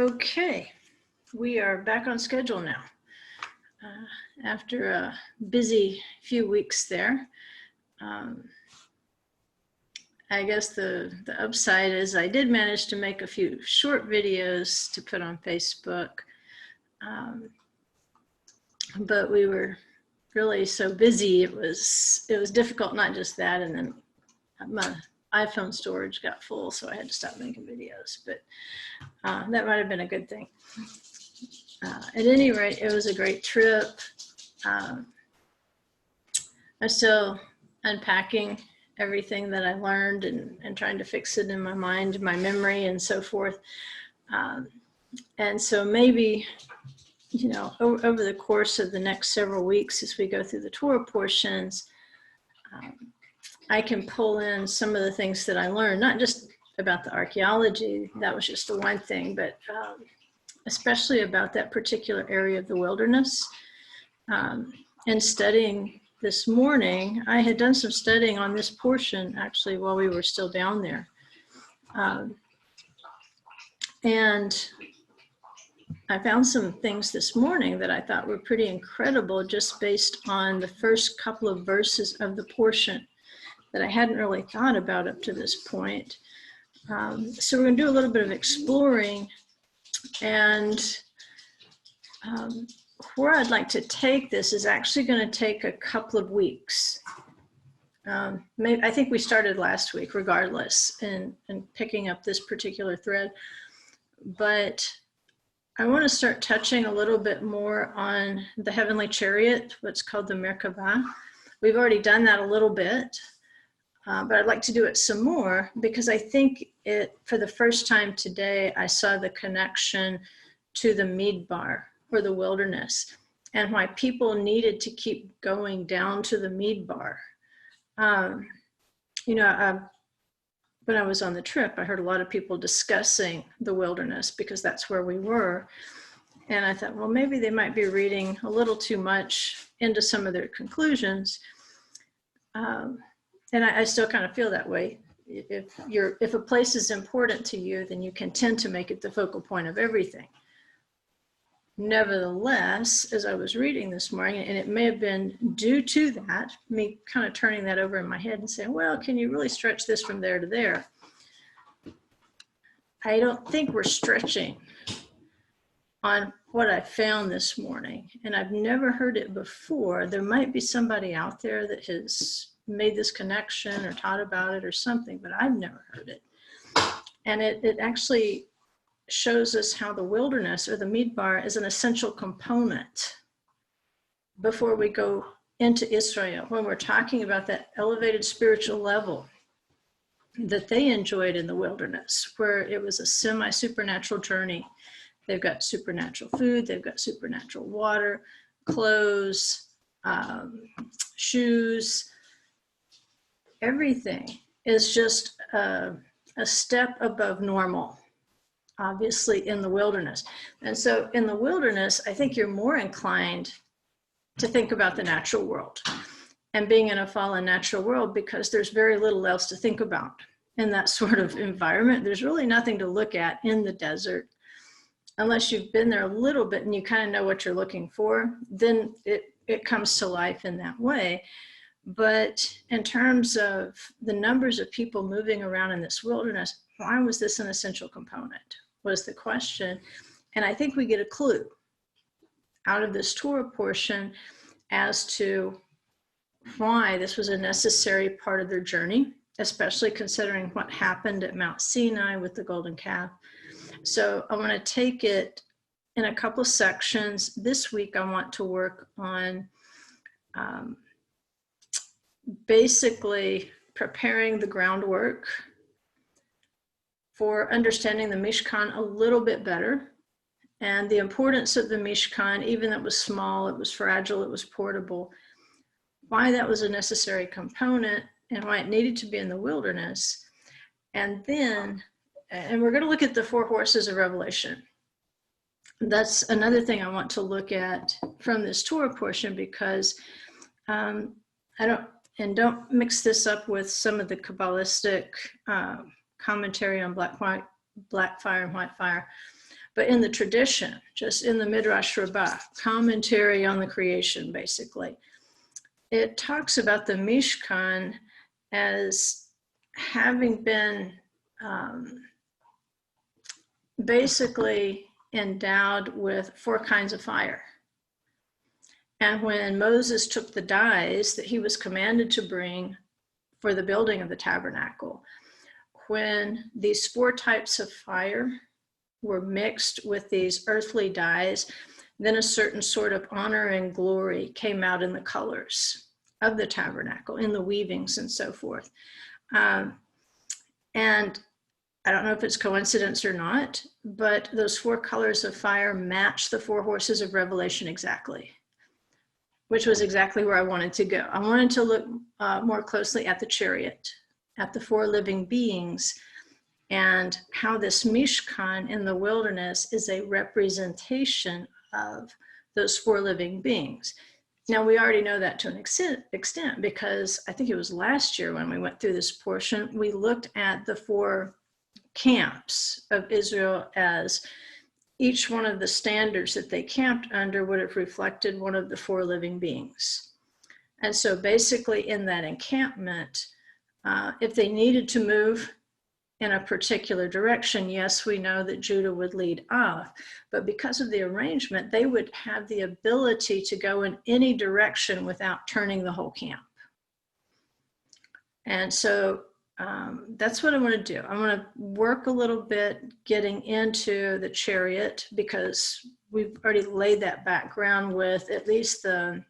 Okay, we are back on schedule now. After a busy few weeks there, I guess the upside is I did manage to make a few short videos to put on Facebook, but we were really so busy it was difficult. Not just that, and then my iPhone storage got full, so I had to stop making videos. But that might have been a good thing. At any rate, it was a great trip. I'm still unpacking everything that I learned and trying to fix it in my mind, my memory, and so forth. And so maybe, you know, over the course of the next several weeks, as we go through the Torah portions, I can pull in some of the things that I learned, not just about the archaeology, that was just the one thing, but especially about that particular area of the wilderness. And studying this morning, I had done some studying on this portion actually while we were still down there. And I found some things this morning that I thought were pretty incredible just based on the first couple of verses of the portion that I hadn't really thought about up to this point. So we're going to do a little bit of exploring, and where I'd like to take this is actually going to take a couple of weeks. Maybe, I think we started last week regardless in picking up this particular thread, but I want to start touching a little bit more on the heavenly chariot, what's called the Merkabah. We've already done that a little bit, but I'd like to do it some more because I think for the first time today, I saw the connection to the Midbar, or the wilderness, and why people needed to keep going down to the Midbar. You know, when I was on the trip, I heard a lot of people discussing the wilderness because that's where we were. And I thought, well, maybe they might be reading a little too much into some of their conclusions. And I still kind of feel that way. If a place is important to you, then you can tend to make it the focal point of everything. Nevertheless, as I was reading this morning, and it may have been due to that, me kind of turning that over in my head and saying, well, can you really stretch this from there to there? I don't think we're stretching on what I found this morning, and I've never heard it before. There might be somebody out there that has made this connection or taught about it or something, but I've never heard it. And it actually shows us how the wilderness, or the Midbar, is an essential component before we go into Israel, when we're talking about that elevated spiritual level that they enjoyed in the wilderness, where it was a semi-supernatural journey. They've got supernatural food, they've got supernatural water, clothes, shoes, everything is just a step above normal, obviously, in the wilderness. And so in the wilderness, I think you're more inclined to think about the natural world and being in a fallen natural world, because there's very little else to think about in that sort of environment. There's really nothing to look at in the desert unless you've been there a little bit and you kind of know what you're looking for. Then it comes to life in that way. But in terms of the numbers of people moving around in this wilderness, why was this an essential component, was the question. And I think we get a clue out of this Torah portion as to why this was a necessary part of their journey, especially considering what happened at Mount Sinai with the golden calf. So I want to take it in a couple sections. This week I want to work on basically preparing the groundwork for understanding the Mishkan a little bit better, and the importance of the Mishkan, even though it was small, it was fragile, it was portable, why that was a necessary component and why it needed to be in the wilderness. And then, and we're going to look at the 4 horses of Revelation. That's another thing I want to look at from this Torah portion, because don't mix this up with some of the Kabbalistic commentary on black fire and white fire. But in the tradition, just in the Midrash Rabbah, commentary on the creation, basically, it talks about the Mishkan as having been basically endowed with 4 kinds of fire. And when Moses took the dyes that he was commanded to bring for the building of the tabernacle, when these 4 types of fire were mixed with these earthly dyes, then a certain sort of honor and glory came out in the colors of the tabernacle, in the weavings and so forth. And I don't know if it's coincidence or not, but those 4 colors of fire match the 4 horses of Revelation exactly, which was exactly where I wanted to go. I wanted to look more closely at the chariot, at the 4 living beings, and how this Mishkan in the wilderness is a representation of those 4 living beings. Now, we already know that to an extent because I think it was last year when we went through this portion, we looked at the 4 camps of Israel as each one of the standards that they camped under would have reflected one of the 4 living beings. And so basically in that encampment, if they needed to move in a particular direction, yes, we know that Judah would lead off, but because of the arrangement, they would have the ability to go in any direction without turning the whole camp. And so that's what I want to do. I want to work a little bit getting into the chariot because we've already laid that background with at least the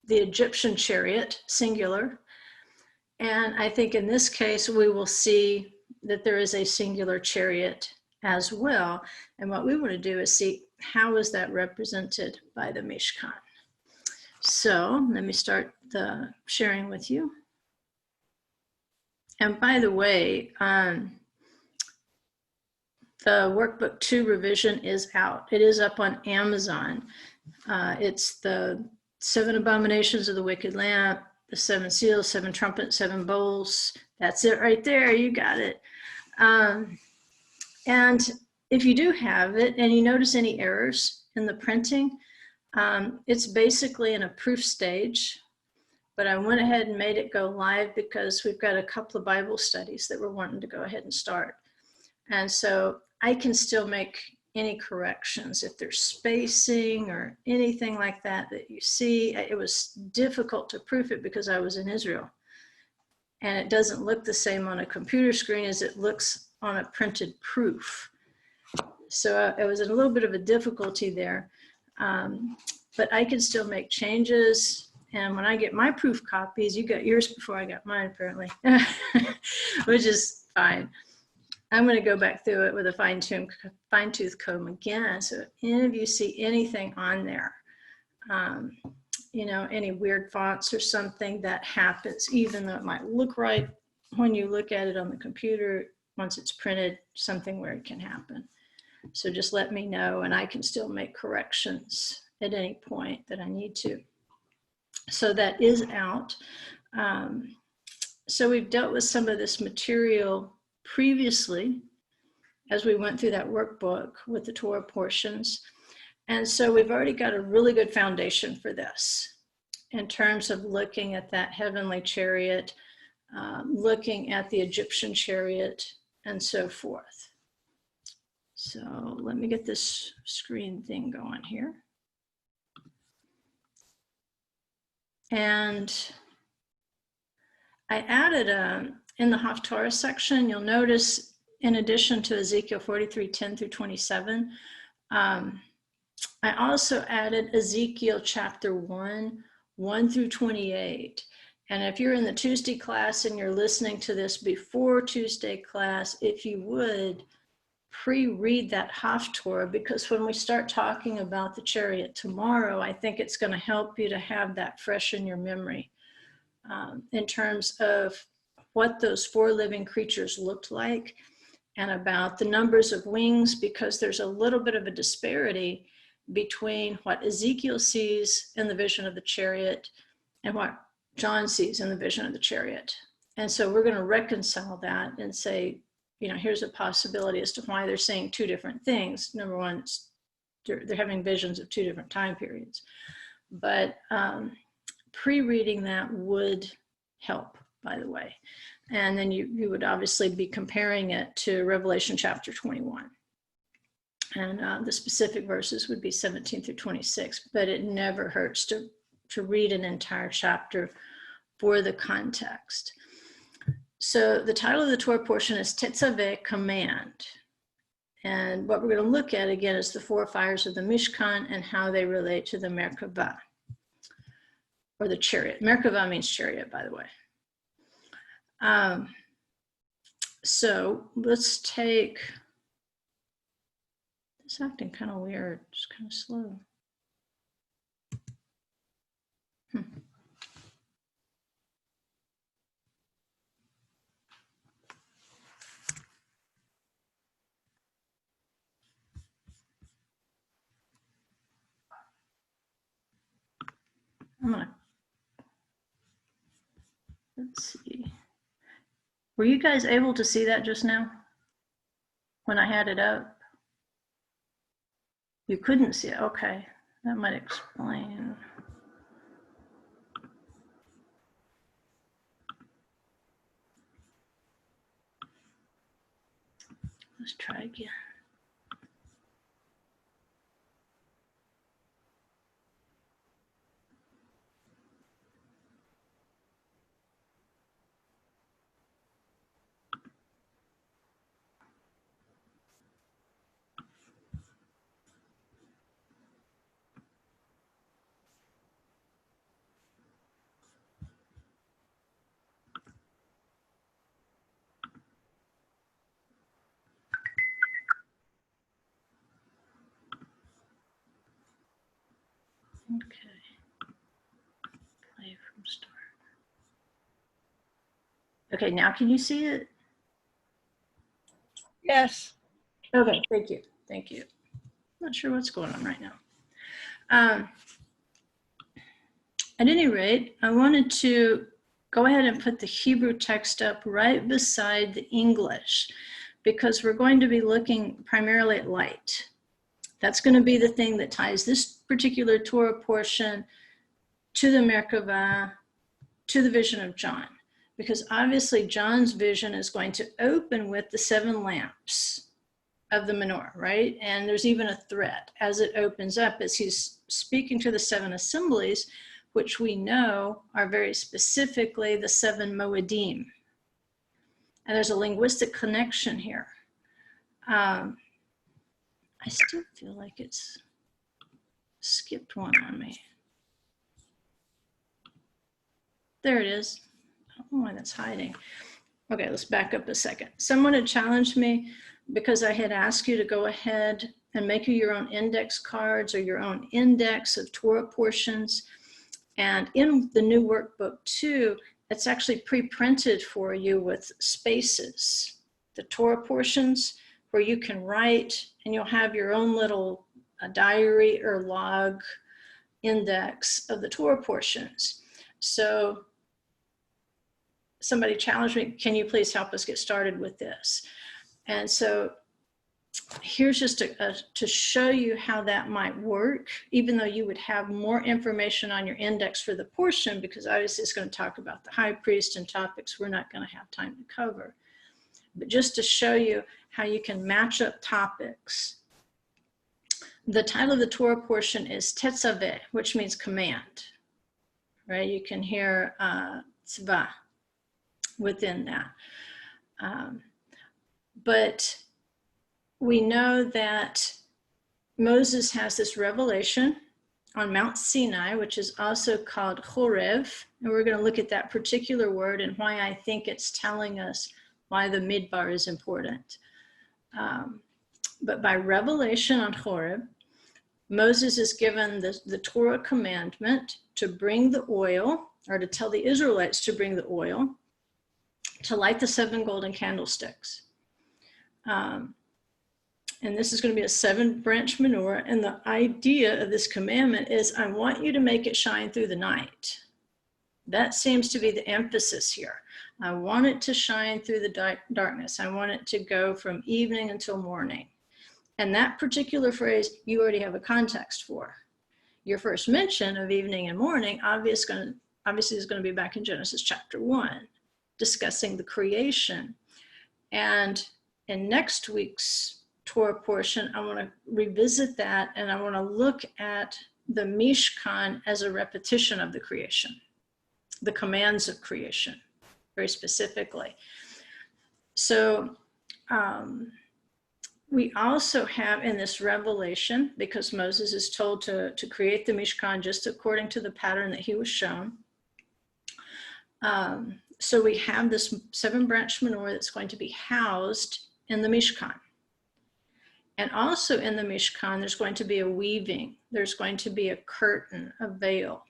Egyptian chariot, singular. And I think in this case, we will see that there is a singular chariot as well. And what we want to do is see how is that represented by the Mishkan. So let me start the sharing with you. And by the way, the workbook 2 revision is out. It is up on Amazon. It's the 7 abominations of the wicked lamp, the 7 seals, 7 trumpets, 7 bowls. That's it right there. You got it. And if you do have it and you notice any errors in the printing, it's basically in a proof stage. But I went ahead and made it go live because we've got a couple of Bible studies that we're wanting to go ahead and start. And so I can still make any corrections if there's spacing or anything like that you see. It was difficult to proof it because I was in Israel. And it doesn't look the same on a computer screen as it looks on a printed proof. So it was a little bit of a difficulty there. But I can still make changes. And when I get my proof copies, you got yours before I got mine, apparently, which is fine. I'm going to go back through it with a fine-tooth comb again. So if any of you see anything on there, you know, any weird fonts or something that happens, even though it might look right when you look at it on the computer, once it's printed, something weird can happen. So just let me know and I can still make corrections at any point that I need to. So that is out. So we've dealt with some of this material previously as we went through that workbook with the Torah portions. And so we've already got a really good foundation for this in terms of looking at that heavenly chariot, looking at the Egyptian chariot, and so forth. So let me get this screen thing going here. And I added in the Haftarah section, you'll notice in addition to Ezekiel 43:10 through 27, I also added Ezekiel chapter 1 through 28. And if you're in the Tuesday class and you're listening to this before Tuesday class, if you would pre-read that Haftarah, because when we start talking about the chariot tomorrow, I think it's going to help you to have that fresh in your memory in terms of what those 4 living creatures looked like and about the numbers of wings, because there's a little bit of a disparity between what Ezekiel sees in the vision of the chariot and what John sees in the vision of the chariot. And so we're going to reconcile that and say, here's a possibility as to why they're saying two different things. Number one, they're having visions of two different time periods. But pre-reading that would help, by the way. And then you would obviously be comparing it to Revelation chapter 21. And the specific verses would be 17 through 26, but it never hurts to read an entire chapter for the context. So the title of the Torah portion is Tetzaveh, command. And what we're going to look at again is the four fires of the Mishkan and how they relate to the Merkavah, or the chariot. Merkavah means chariot, by the way. So let's take, it's acting kind of weird, it's kind of slow. Let's see. Were you guys able to see that just now when I had it up? You couldn't see it. Okay, that might explain. Let's try again. Okay. Play from start. Okay, now can you see it? Yes. Okay, thank you. Thank you. Not sure what's going on right now. At any rate, I wanted to go ahead and put the Hebrew text up right beside the English, because we're going to be looking primarily at light. That's going to be the thing that ties this particular Torah portion to the Merkavah, to the vision of John. Because obviously John's vision is going to open with the 7 lamps of the menorah, right? And there's even a thread as it opens up as he's speaking to the 7 assemblies, which we know are very specifically the 7 Moedim. And there's a linguistic connection here. I still feel like it's skipped one on me. There it is. I don't know why that's hiding. Okay, let's back up a second. Someone had challenged me because I had asked you to go ahead and make you your own index cards or your own index of Torah portions. And in the new workbook too, it's actually pre-printed for you with spaces, the Torah portions where you can write, and you'll have your own little diary or log index of the Torah portions. So somebody challenged me, can you please help us get started with this? And so here's just to show you how that might work, even though you would have more information on your index for the portion, because obviously it's going to talk about the high priest and topics we're not going to have time to cover. But just to show you how you can match up topics. The title of the Torah portion is Tetzaveh, which means command, right? You can hear tzva within that. But we know that Moses has this revelation on Mount Sinai, which is also called Horeb. And we're going to look at that particular word and why I think it's telling us why the midbar is important. But by revelation on Horeb, Moses is given the Torah commandment to bring the oil, or to tell the Israelites to bring the oil, to light the 7 golden candlesticks. And this is going to be a 7-branch menorah. And the idea of this commandment is, I want you to make it shine through the night. That seems to be the emphasis here. I want it to shine through the darkness. I want it to go from evening until morning. And that particular phrase, you already have a context for. Your first mention of evening and morning obviously is going to be back in Genesis chapter 1, discussing the creation. And in next week's Torah portion, I want to revisit that, and I want to look at the Mishkan as a repetition of the creation, the commands of creation, very specifically. So we also have in this revelation, because Moses is told to create the Mishkan just according to the pattern that he was shown. So we have this 7-branch menorah that's going to be housed in the Mishkan. And also in the Mishkan, there's going to be a weaving. There's going to be a curtain, a veil.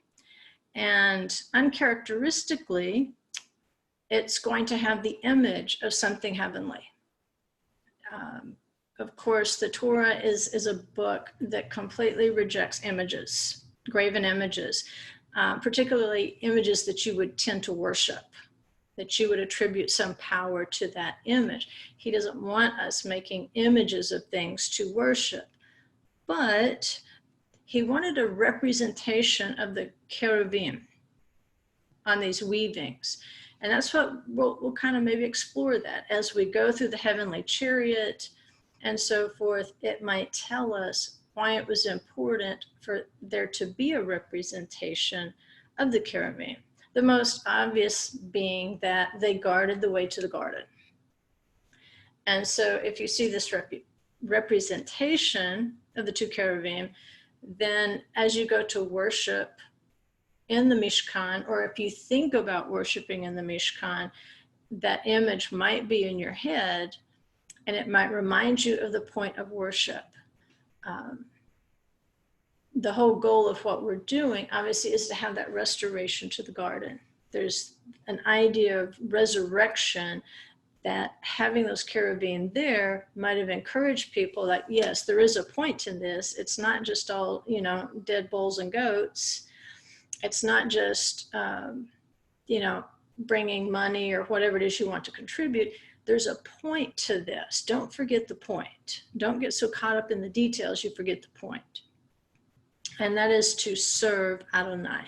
And uncharacteristically, it's going to have the image of something heavenly. Of course, the Torah is a book that completely rejects images, graven images, particularly images that you would tend to worship, that you would attribute some power to that image. He doesn't want us making images of things to worship, but he wanted a representation of the cherubim on these weavings. And that's what we'll kind of maybe explore that as we go through the heavenly chariot and so forth. It might tell us why it was important for there to be a representation of the cherubim. The most obvious being that they guarded the way to the garden. And so if you see this representation of the 2 cherubim, then as you go to worship in the Mishkan, or if you think about worshiping in the Mishkan, that image might be in your head, and it might remind you of the point of worship. The whole goal of what we're doing, obviously, is to have that restoration to the garden. There's an idea of resurrection that having those cherubim there might have encouraged people that, yes, there is a point in this. It's not just all, dead bulls and goats. It's not just, bringing money or whatever it is you want to contribute. There's a point to this. Don't forget the point. Don't get so caught up in the details you forget the point. And that is to serve Adonai.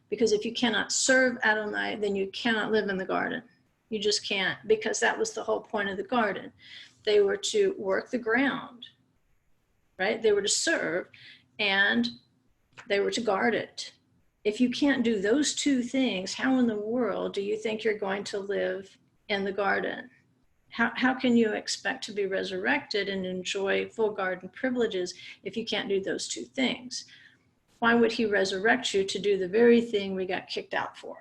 Because if you cannot serve Adonai, then you cannot live in the garden. You just can't, because that was the whole point of the garden. They were to work the ground, right? They were to serve, and they were to guard it. If you can't do those 2 things, how in the world do you think you're going to live in the garden? How can you expect to be resurrected and enjoy full garden privileges if you can't do those 2 things? Why would he resurrect you to do the very thing we got kicked out for?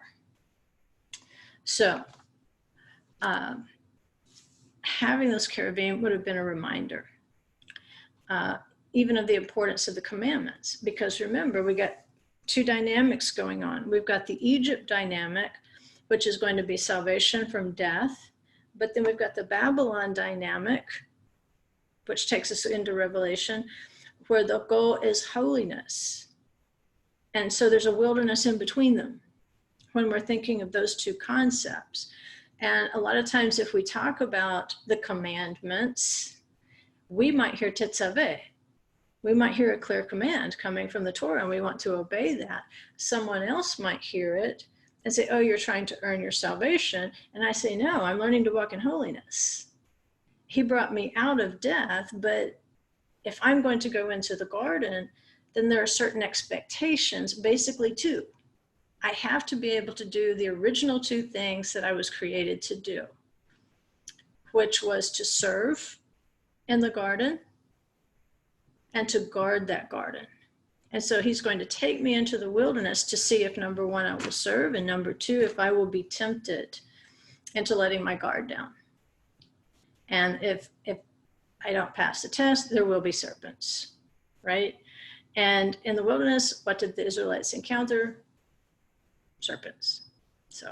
So having those cherubim would have been a reminder, even of the importance of the commandments. Because remember, we got 2 dynamics going on. We've got the Egypt dynamic, which is going to be salvation from death. But then we've got the Babylon dynamic, which takes us into Revelation, where the goal is holiness. And so there's a wilderness in between them when we're thinking of those 2 concepts. And a lot of times if we talk about the commandments, we might hear Tetzaveh. We might hear a clear command coming from the Torah, and we want to obey that. Someone else might hear it and say, oh, you're trying to earn your salvation. And I say, no, I'm learning to walk in holiness. He brought me out of death, but if I'm going to go into the garden, then there are certain expectations, basically 2. I have to be able to do the original 2 things that I was created to do, which was to serve in the garden and to guard that garden. And so he's going to take me into the wilderness to see if, number 1, I will serve, and number 2, if I will be tempted into letting my guard down. And if I don't pass the test, there will be serpents, right? And in the wilderness, what did the Israelites encounter? Serpents. So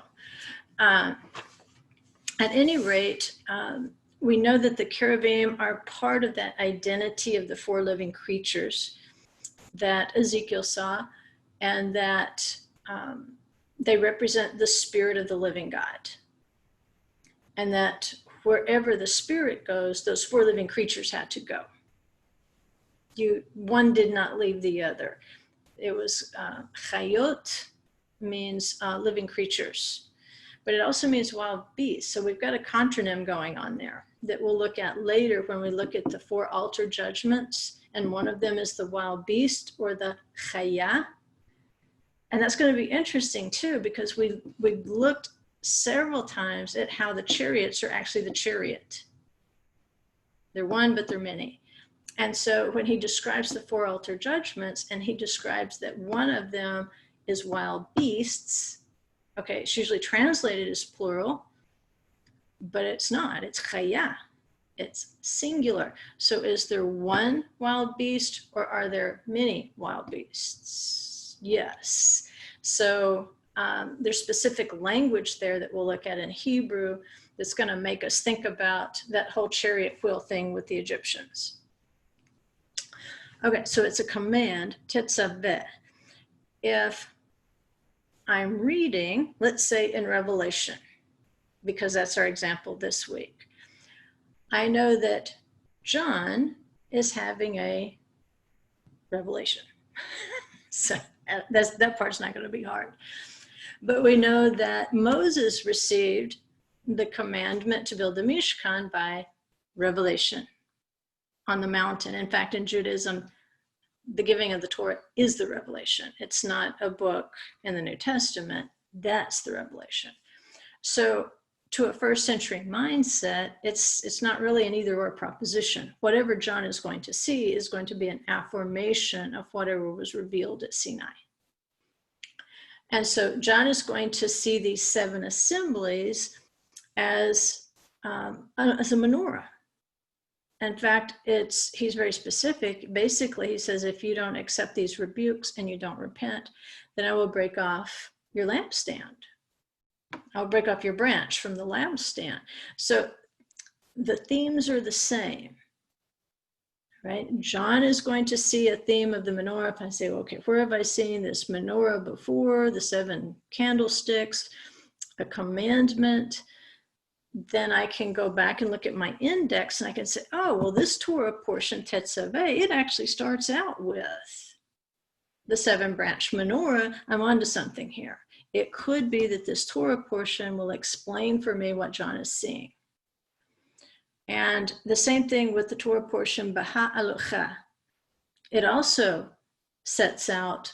at any rate, we know that the cherubim are part of that identity of the 4 living creatures that Ezekiel saw, and that they represent the spirit of the living God. and that wherever the spirit goes, those four living creatures had to go. One did not leave the other. It was chayot, means living creatures, but it also means wild beasts. So we've got a contronym going on there that we'll look at later when we look at the four altar judgments, and one of them is the wild beast or the chaya. And that's going to be interesting too, because we've looked several times at how the chariots are actually the chariot. They're one, but they're many. And so when he describes the four altar judgments, and he describes that one of them is wild beasts, okay, it's usually translated as plural, but it's not. It's chaya. It's singular. So is there one wild beast, or are there many wild beasts? Yes. So there's specific language there that we'll look at in Hebrew that's going to make us think about that whole chariot wheel thing with the Egyptians. Okay, so it's a command, Tetzaveh. If I'm reading, let's say in Revelation, because that's our example this week, I know that John is having a revelation. So that part's not going to be hard. But we know that Moses received the commandment to build the Mishkan by revelation on the mountain. In fact, in Judaism, the giving of the Torah is the revelation. It's not a book in the New Testament. That's the revelation. So to a first century mindset, it's not really an either or proposition. Whatever John is going to see is going to be an affirmation of whatever was revealed at Sinai. And so John is going to see these seven assemblies as a menorah. In fact, he's very specific. Basically, he says, if you don't accept these rebukes and you don't repent, then I will break off your lampstand. I'll break off your branch from the lampstand. So the themes are the same, right? John is going to see a theme of the menorah. If I say, okay, where have I seen this menorah before? The 7 candlesticks, a commandment. Then I can go back and look at my index, and I can say, oh, well, this Torah portion, Tetzaveh, it actually starts out with the 7-branch menorah. I'm onto something here. It could be that this Torah portion will explain for me what John is seeing. And the same thing with the Torah portion, Baha'alocha. It also sets out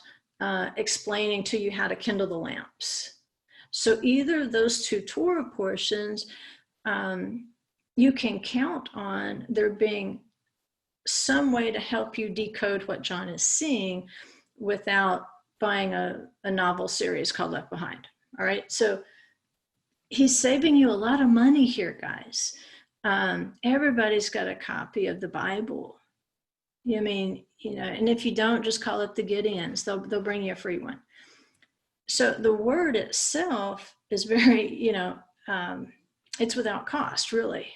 explaining to you how to kindle the lamps. So either of those 2 Torah portions, you can count on there being some way to help you decode what John is seeing without buying a novel series called Left Behind. All right, so he's saving you a lot of money here, guys. Everybody's got a copy of the Bible. I mean, and if you don't, just call up the Gideons. They'll bring you a free one. So the word itself is very, it's without cost, really,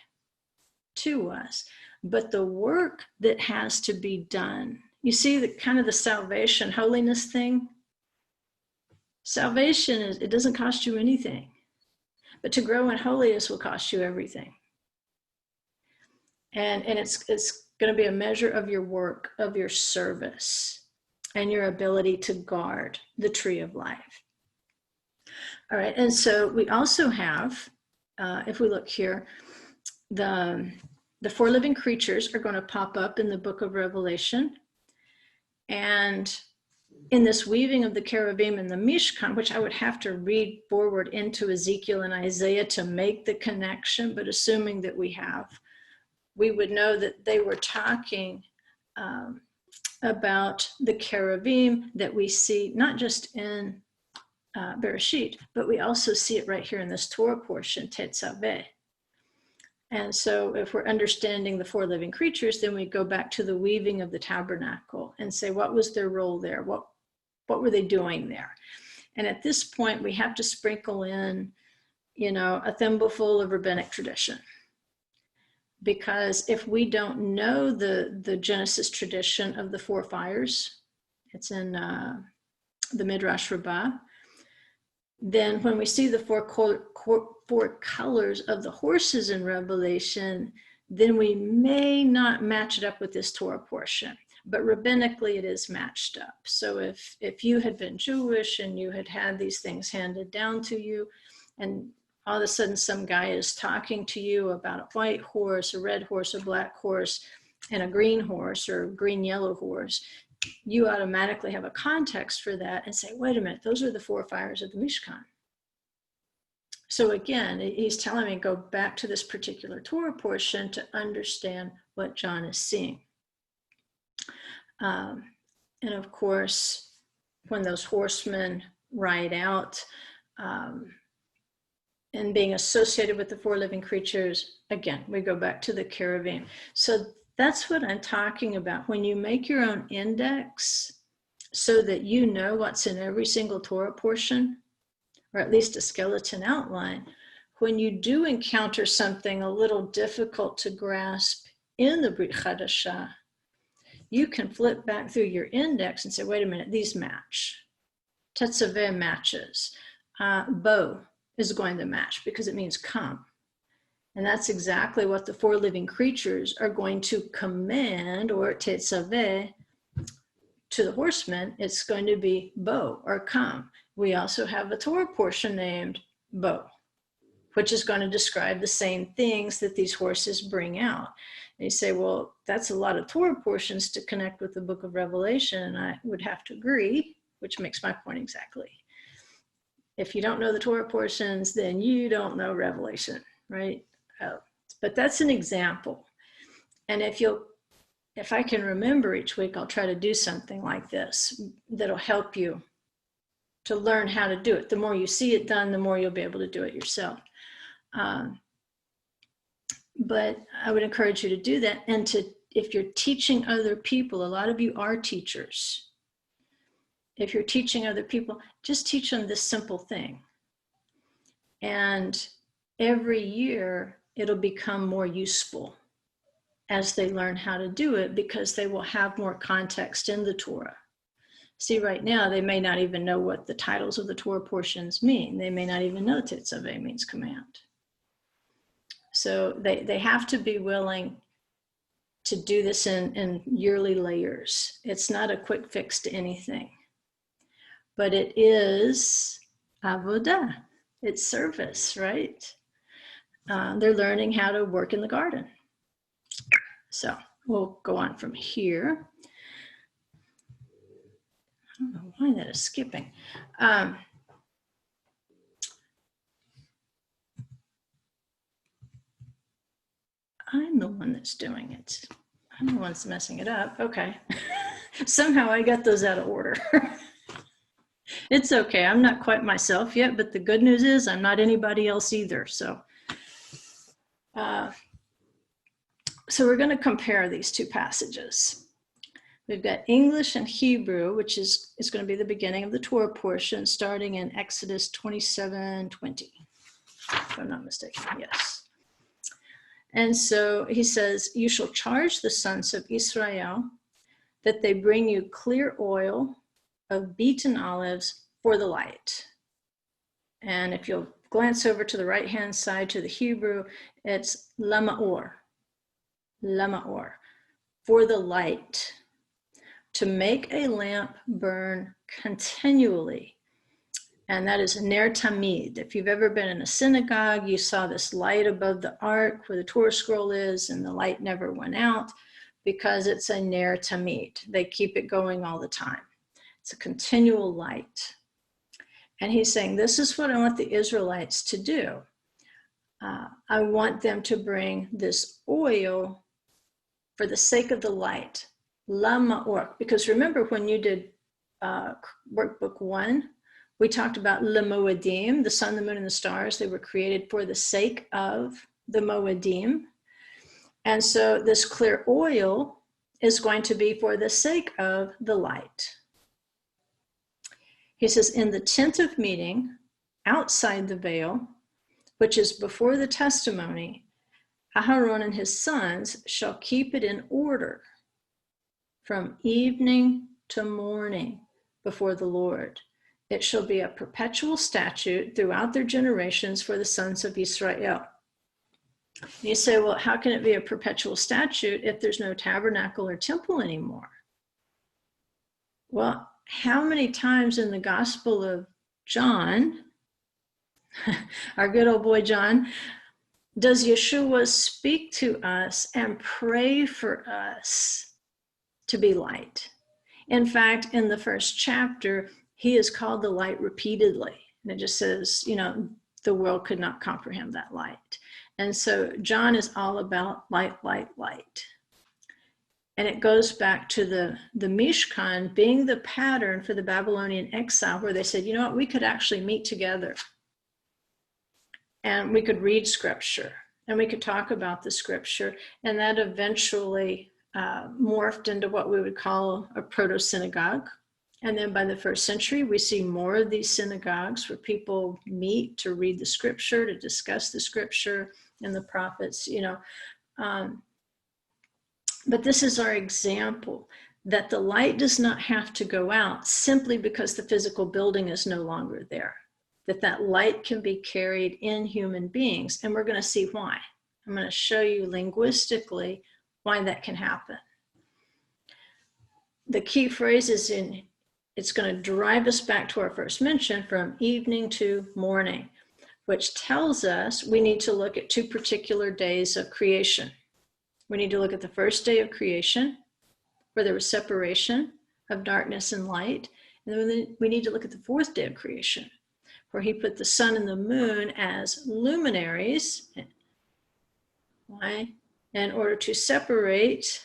to us. But the work that has to be done, you see the kind of the salvation, holiness thing? Salvation it doesn't cost you anything. But to grow in holiness will cost you everything. And it's going to be a measure of your work, of your service, and your ability to guard the tree of life. All right, and so we also have, if we look here, the 4 living creatures are going to pop up in the book of Revelation. And in this weaving of the cherubim and the Mishkan, which I would have to read forward into Ezekiel and Isaiah to make the connection, but assuming that we have, we would know that they were talking about the cherubim that we see not just in Bereshit, but we also see it right here in this Torah portion, Tetzaveh. And so if we're understanding the 4 living creatures, then we go back to the weaving of the tabernacle and say, what was their role there? What were they doing there? And at this point, we have to sprinkle in, a thimbleful of rabbinic tradition. Because if we don't know the Genesis tradition of the 4 fires, it's in the Midrash Rabbah, then when we see the 4 four colors of the horses in Revelation, then we may not match it up with this Torah portion. But rabbinically, it is matched up. So if you had been Jewish and you had had these things handed down to you, and all of a sudden some guy is talking to you about a white horse, a red horse, a black horse, and a green horse or green-yellow horse, you automatically have a context for that and say, wait a minute, those are the four fires of the Mishkan. So again, he's telling me go back to this particular Torah portion to understand what John is seeing. And of course, when those horsemen ride out and being associated with the four living creatures, again, we go back to the cherubim. So that's what I'm talking about. When you make your own index so that you know what's in every single Torah portion, or at least a skeleton outline, when you do encounter something a little difficult to grasp in the Brit Chadashah, you can flip back through your index and say, wait a minute, these match. Tetzaveh matches. Bo is going to match because it means come. And that's exactly what the four living creatures are going to command, or Tetzaveh, to the horsemen. It's going to be bo, or come. We also have a Torah portion named bo, which is going to describe the same things that these horses bring out. And you say, well, that's a lot of Torah portions to connect with the book of Revelation. And I would have to agree, which makes my point exactly. If you don't know the Torah portions, then you don't know Revelation, right? But that's an example. And if I can remember each week, I'll try to do something like this that'll help you to learn how to do it. The more you see it done, the more you'll be able to do it yourself. But I would encourage you to do that. And if you're teaching other people, a lot of you are teachers. If you're teaching other people, just teach them this simple thing. And every year, it'll become more useful as they learn how to do it, because they will have more context in the Torah. See, right now, they may not even know what the titles of the Torah portions mean. They may not even know Tetzaveh means command. So they have to be willing to do this in yearly layers. It's not a quick fix to anything, but it is avodah. It's service, right? They're learning how to work in the garden. So we'll go on from here. I don't know why that is skipping. I'm the one that's doing it. I'm the one that's messing it up. Okay. Somehow I got those out of order. It's okay. I'm not quite myself yet, but the good news is I'm not anybody else either. So we're going to compare these two passages. We've got English and Hebrew, which is going to be the beginning of the Torah portion, starting in Exodus 27:20, if I'm not mistaken. Yes. And so he says, you shall charge the sons of Israel that they bring you clear oil of beaten olives for the light. And if you'll glance over to the right-hand side to the Hebrew, it's lamaor, for the light, to make a lamp burn continually. And that is ner tamid. If you've ever been in a synagogue, you saw this light above the ark where the Torah scroll is, and the light never went out because it's a ner tamid. They keep it going all the time. It's a continual light. And he's saying, this is what I want the Israelites to do. I want them to bring this oil for the sake of the light. Lama or, because remember when you did workbook 1, we talked about le moedim, the sun, the moon, and the stars. They were created for the sake of the moedim. And so this clear oil is going to be for the sake of the light. He says, in the tent of meeting, outside the veil, which is before the testimony, Aharon and his sons shall keep it in order from evening to morning before the Lord. It shall be a perpetual statute throughout their generations for the sons of Israel. You say, well, how can it be a perpetual statute if there's no tabernacle or temple anymore? Well, how many times in the Gospel of John, our good old boy John, does Yeshua speak to us and pray for us to be light? In fact, in the first chapter, he is called the light repeatedly. And it just says, the world could not comprehend that light. And so John is all about light, light, light. And it goes back to the Mishkan being the pattern for the Babylonian exile, where they said, you know what, we could actually meet together. And we could read scripture. And we could talk about the scripture. And that eventually morphed into what we would call a proto-synagogue. And then by the first century, we see more of these synagogues where people meet to read the scripture, to discuss the scripture and the prophets, But this is our example, that the light does not have to go out simply because the physical building is no longer there, that light can be carried in human beings. And we're going to see why. I'm going to show you linguistically why that can happen. The key phrase is it's going to drive us back to our first mention, from evening to morning, which tells us we need to look at two particular days of creation. We need to look at the first day of creation, where there was separation of darkness and light. And then we need to look at the fourth day of creation, where he put the sun and the moon as luminaries. Why? In order to separate,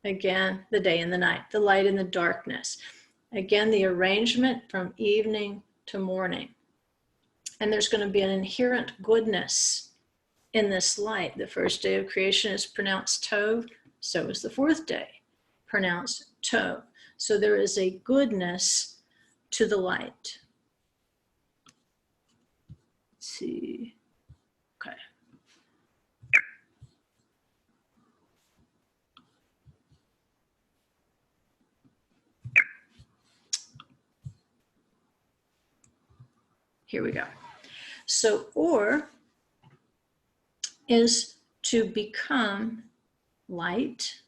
again, the day and the night, the light and the darkness. Again, the arrangement from evening to morning. And there's going to be an inherent goodness in this light. The first day of creation is pronounced Tov, so is the fourth day pronounced Tov. So there is a goodness to the light. Let's see. Okay. Here we go. So, or is to become light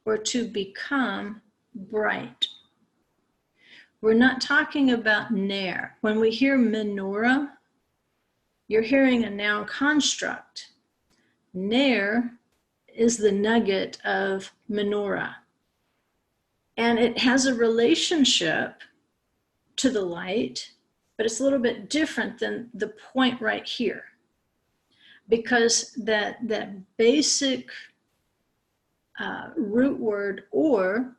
or to become bright. We're not talking about ner. When we hear menorah, you're hearing a noun construct. Ner is the nugget of menorah. And it has a relationship to the light, but it's a little bit different than the point right here. Because that basic root word or,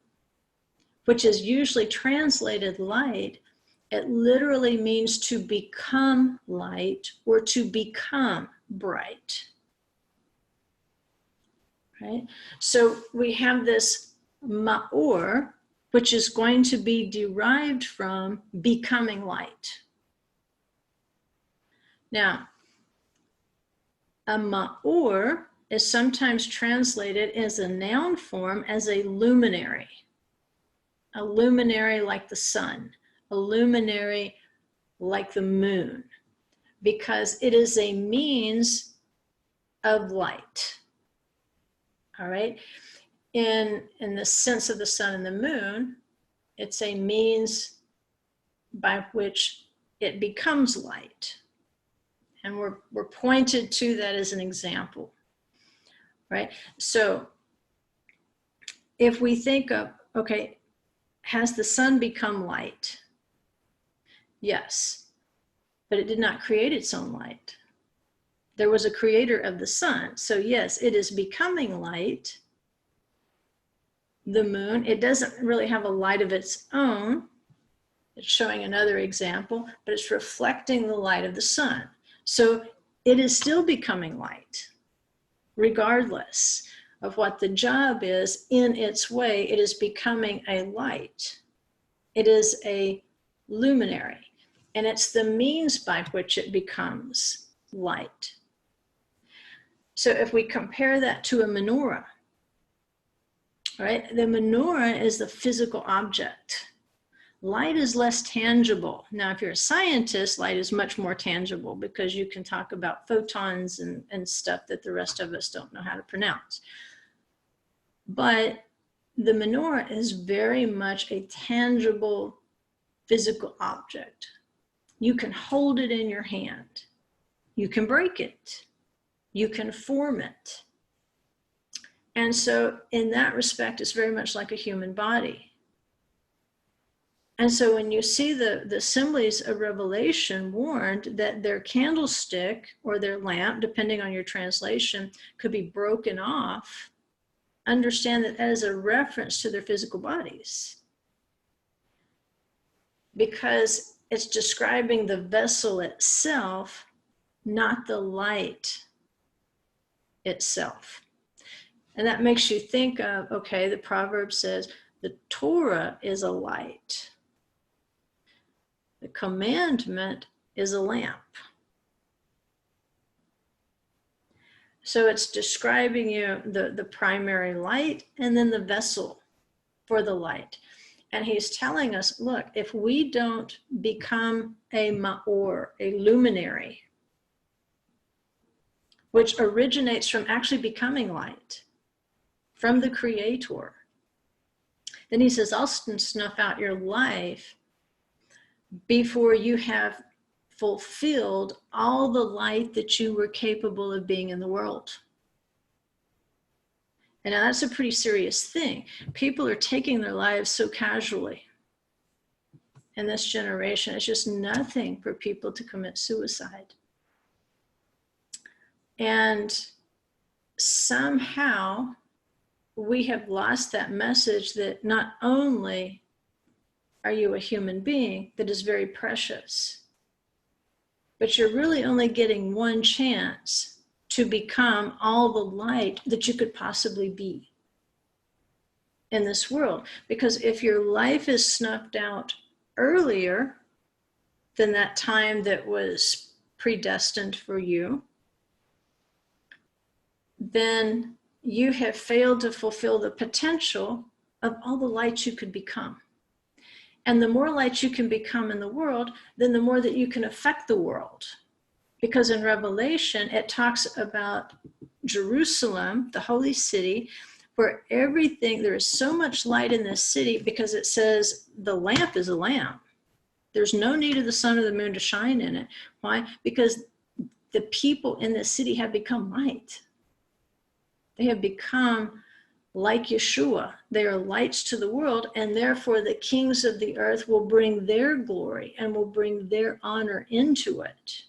which is usually translated light, it literally means to become light or to become bright. Right? So we have this ma'or, which is going to be derived from becoming light. Now, a ma'or is sometimes translated as a noun form as a luminary like the sun, a luminary like the moon, because it is a means of light. All right? In the sense of the sun and the moon, it's a means by which it becomes light. And we're pointed to that as an example, right? So if we think of, okay, has the sun become light? Yes, but it did not create its own light. There was a creator of the sun. So yes, it is becoming light. The moon, it doesn't really have a light of its own. It's showing another example, but it's reflecting the light of the sun. So it is still becoming light, regardless of what the job is. In its way, it is becoming a light. It is a luminary, and it's the means by which it becomes light. So if we compare that to a menorah, right? The menorah is the physical object. Light is less tangible. Now, if you're a scientist, light is much more tangible because you can talk about photons and stuff that the rest of us don't know how to pronounce. But the menorah is very much a tangible physical object. You can hold it in your hand. You can break it. You can form it. And so in that respect, it's very much like a human body. And so when you see the assemblies of Revelation warned that their candlestick or their lamp, depending on your translation, could be broken off, understand that as a reference to their physical bodies. Because it's describing the vessel itself, not the light itself. And that makes you think of, okay, the proverb says the Torah is a light. The commandment is a lamp. So it's describing you the primary light and then the vessel for the light. And he's telling us, look, if we don't become a ma'or, a luminary, which originates from actually becoming light, from the Creator, then he says, I'll snuff out your life before you have fulfilled all the light that you were capable of being in the world. And now that's a pretty serious thing. People are taking their lives so casually in this generation. It's just nothing for people to commit suicide. And somehow we have lost that message that not only are you a human being that is very precious, but you're really only getting one chance to become all the light that you could possibly be in this world. Because if your life is snuffed out earlier than that time that was predestined for you, then you have failed to fulfill the potential of all the light you could become. And the more light you can become in the world, then the more that you can affect the world. Because in Revelation, it talks about Jerusalem, the holy city, where everything, there is so much light in this city because it says the lamp is a lamp. There's no need of the sun or the moon to shine in it. Why? Because the people in this city have become light. They have become like Yeshua. They are lights to the world, and therefore the kings of the earth will bring their glory and will bring their honor into it.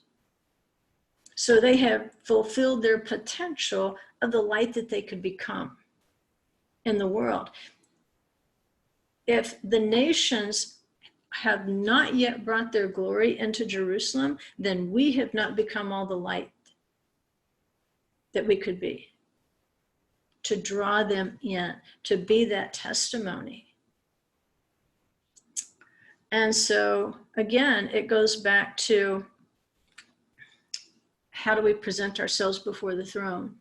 So they have fulfilled their potential of the light that they could become in the world. If the nations have not yet brought their glory into Jerusalem, then we have not become all the light that we could be, to draw them in, to be that testimony. And so, again, it goes back to how do we present ourselves before the throne?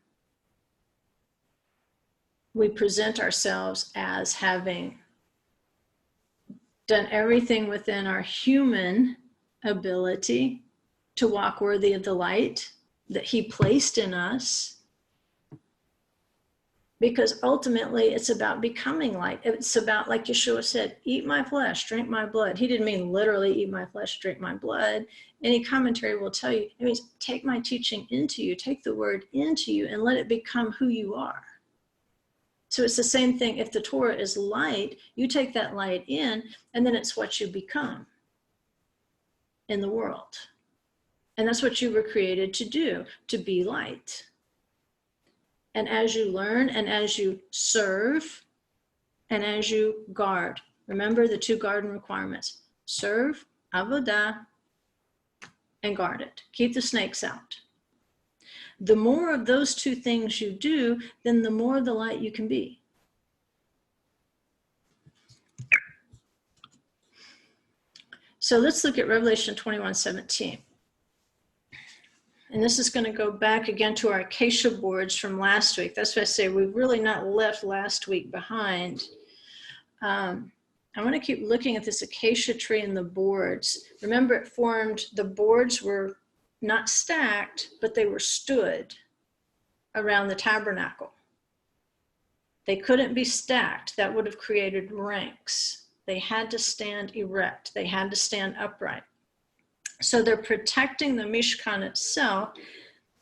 We present ourselves as having done everything within our human ability to walk worthy of the light that he placed in us. Because ultimately it's about becoming light. It's about, like Yeshua said, eat my flesh, drink my blood. He didn't mean literally eat my flesh, drink my blood. Any commentary will tell you, it means take my teaching into you, take the word into you and let it become who you are. So it's the same thing. If the Torah is light, you take that light in and then it's what you become in the world. And that's what you were created to do, to be light. And as you learn and as you serve and as you guard, remember the two garden requirements: serve, avodah, and guard it. Keep the snakes out. The more of those two things you do, then the more the light you can be. So let's look at Revelation 21:17. And this is going to go back again to our acacia boards from last week. That's why I say we've really not left last week behind. I I want to keep looking at this acacia tree and the boards. Remember, the boards were not stacked, but they were stood around the tabernacle. They couldn't be stacked. That would have created ranks. They had to stand erect. They had to stand upright. So they're protecting the Mishkan itself.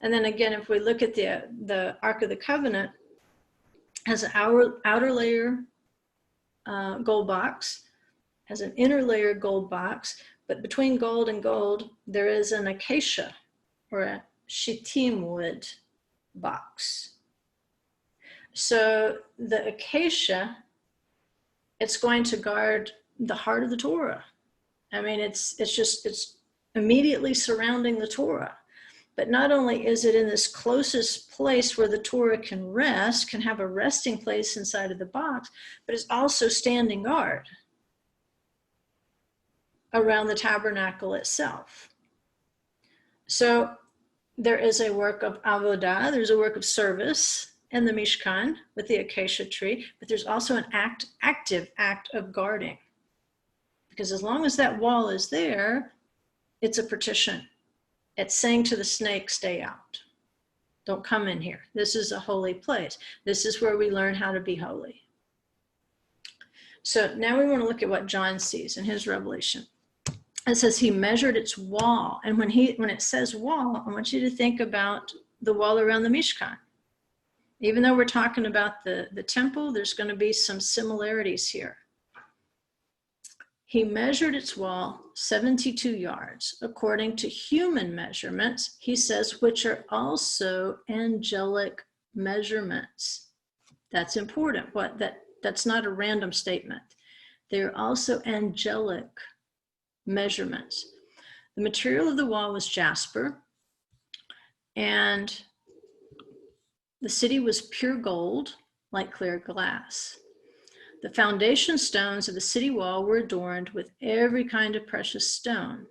And then again, if we look at the Ark of the Covenant, has an outer layer gold box, has an inner layer gold box, but between gold and gold, there is an acacia or a shittim wood box. So the acacia, it's going to guard the heart of the Torah. I mean, it's immediately surrounding the Torah. But not only is it in this closest place where the Torah can rest, can have a resting place inside of the box, but it's also standing guard around the tabernacle itself. So there is a work of avodah, there's a work of service in the Mishkan with the acacia tree, but there's also an active act of guarding. Because as long as that wall is there, it's a partition. It's saying to the snake, stay out. Don't come in here. This is a holy place. This is where we learn how to be holy. So now we want to look at what John sees in his revelation. It says he measured its wall. And when it says wall, I want you to think about the wall around the Mishkan. Even though we're talking about the temple, there's going to be some similarities here. He measured its wall 72 yards, according to human measurements, he says, which are also angelic measurements. That's important. That's not a random statement. They're also angelic measurements. The material of the wall was jasper, and the city was pure gold, like clear glass. The foundation stones of the city wall were adorned with every kind of precious stone,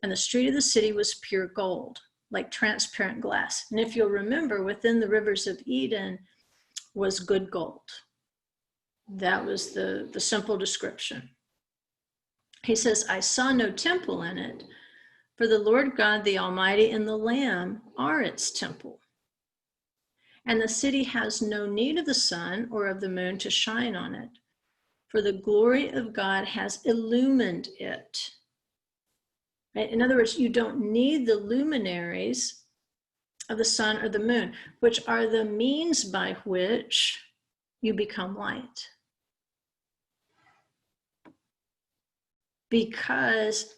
and the street of the city was pure gold, like transparent glass. And if you'll remember, within the rivers of Eden was good gold. That was the simple description. He says, I saw no temple in it, for the Lord God, the Almighty, and the Lamb are its temple. And the city has no need of the sun or of the moon to shine on it, for the glory of God has illumined it. Right? In other words, you don't need the luminaries of the sun or the moon, which are the means by which you become light. Because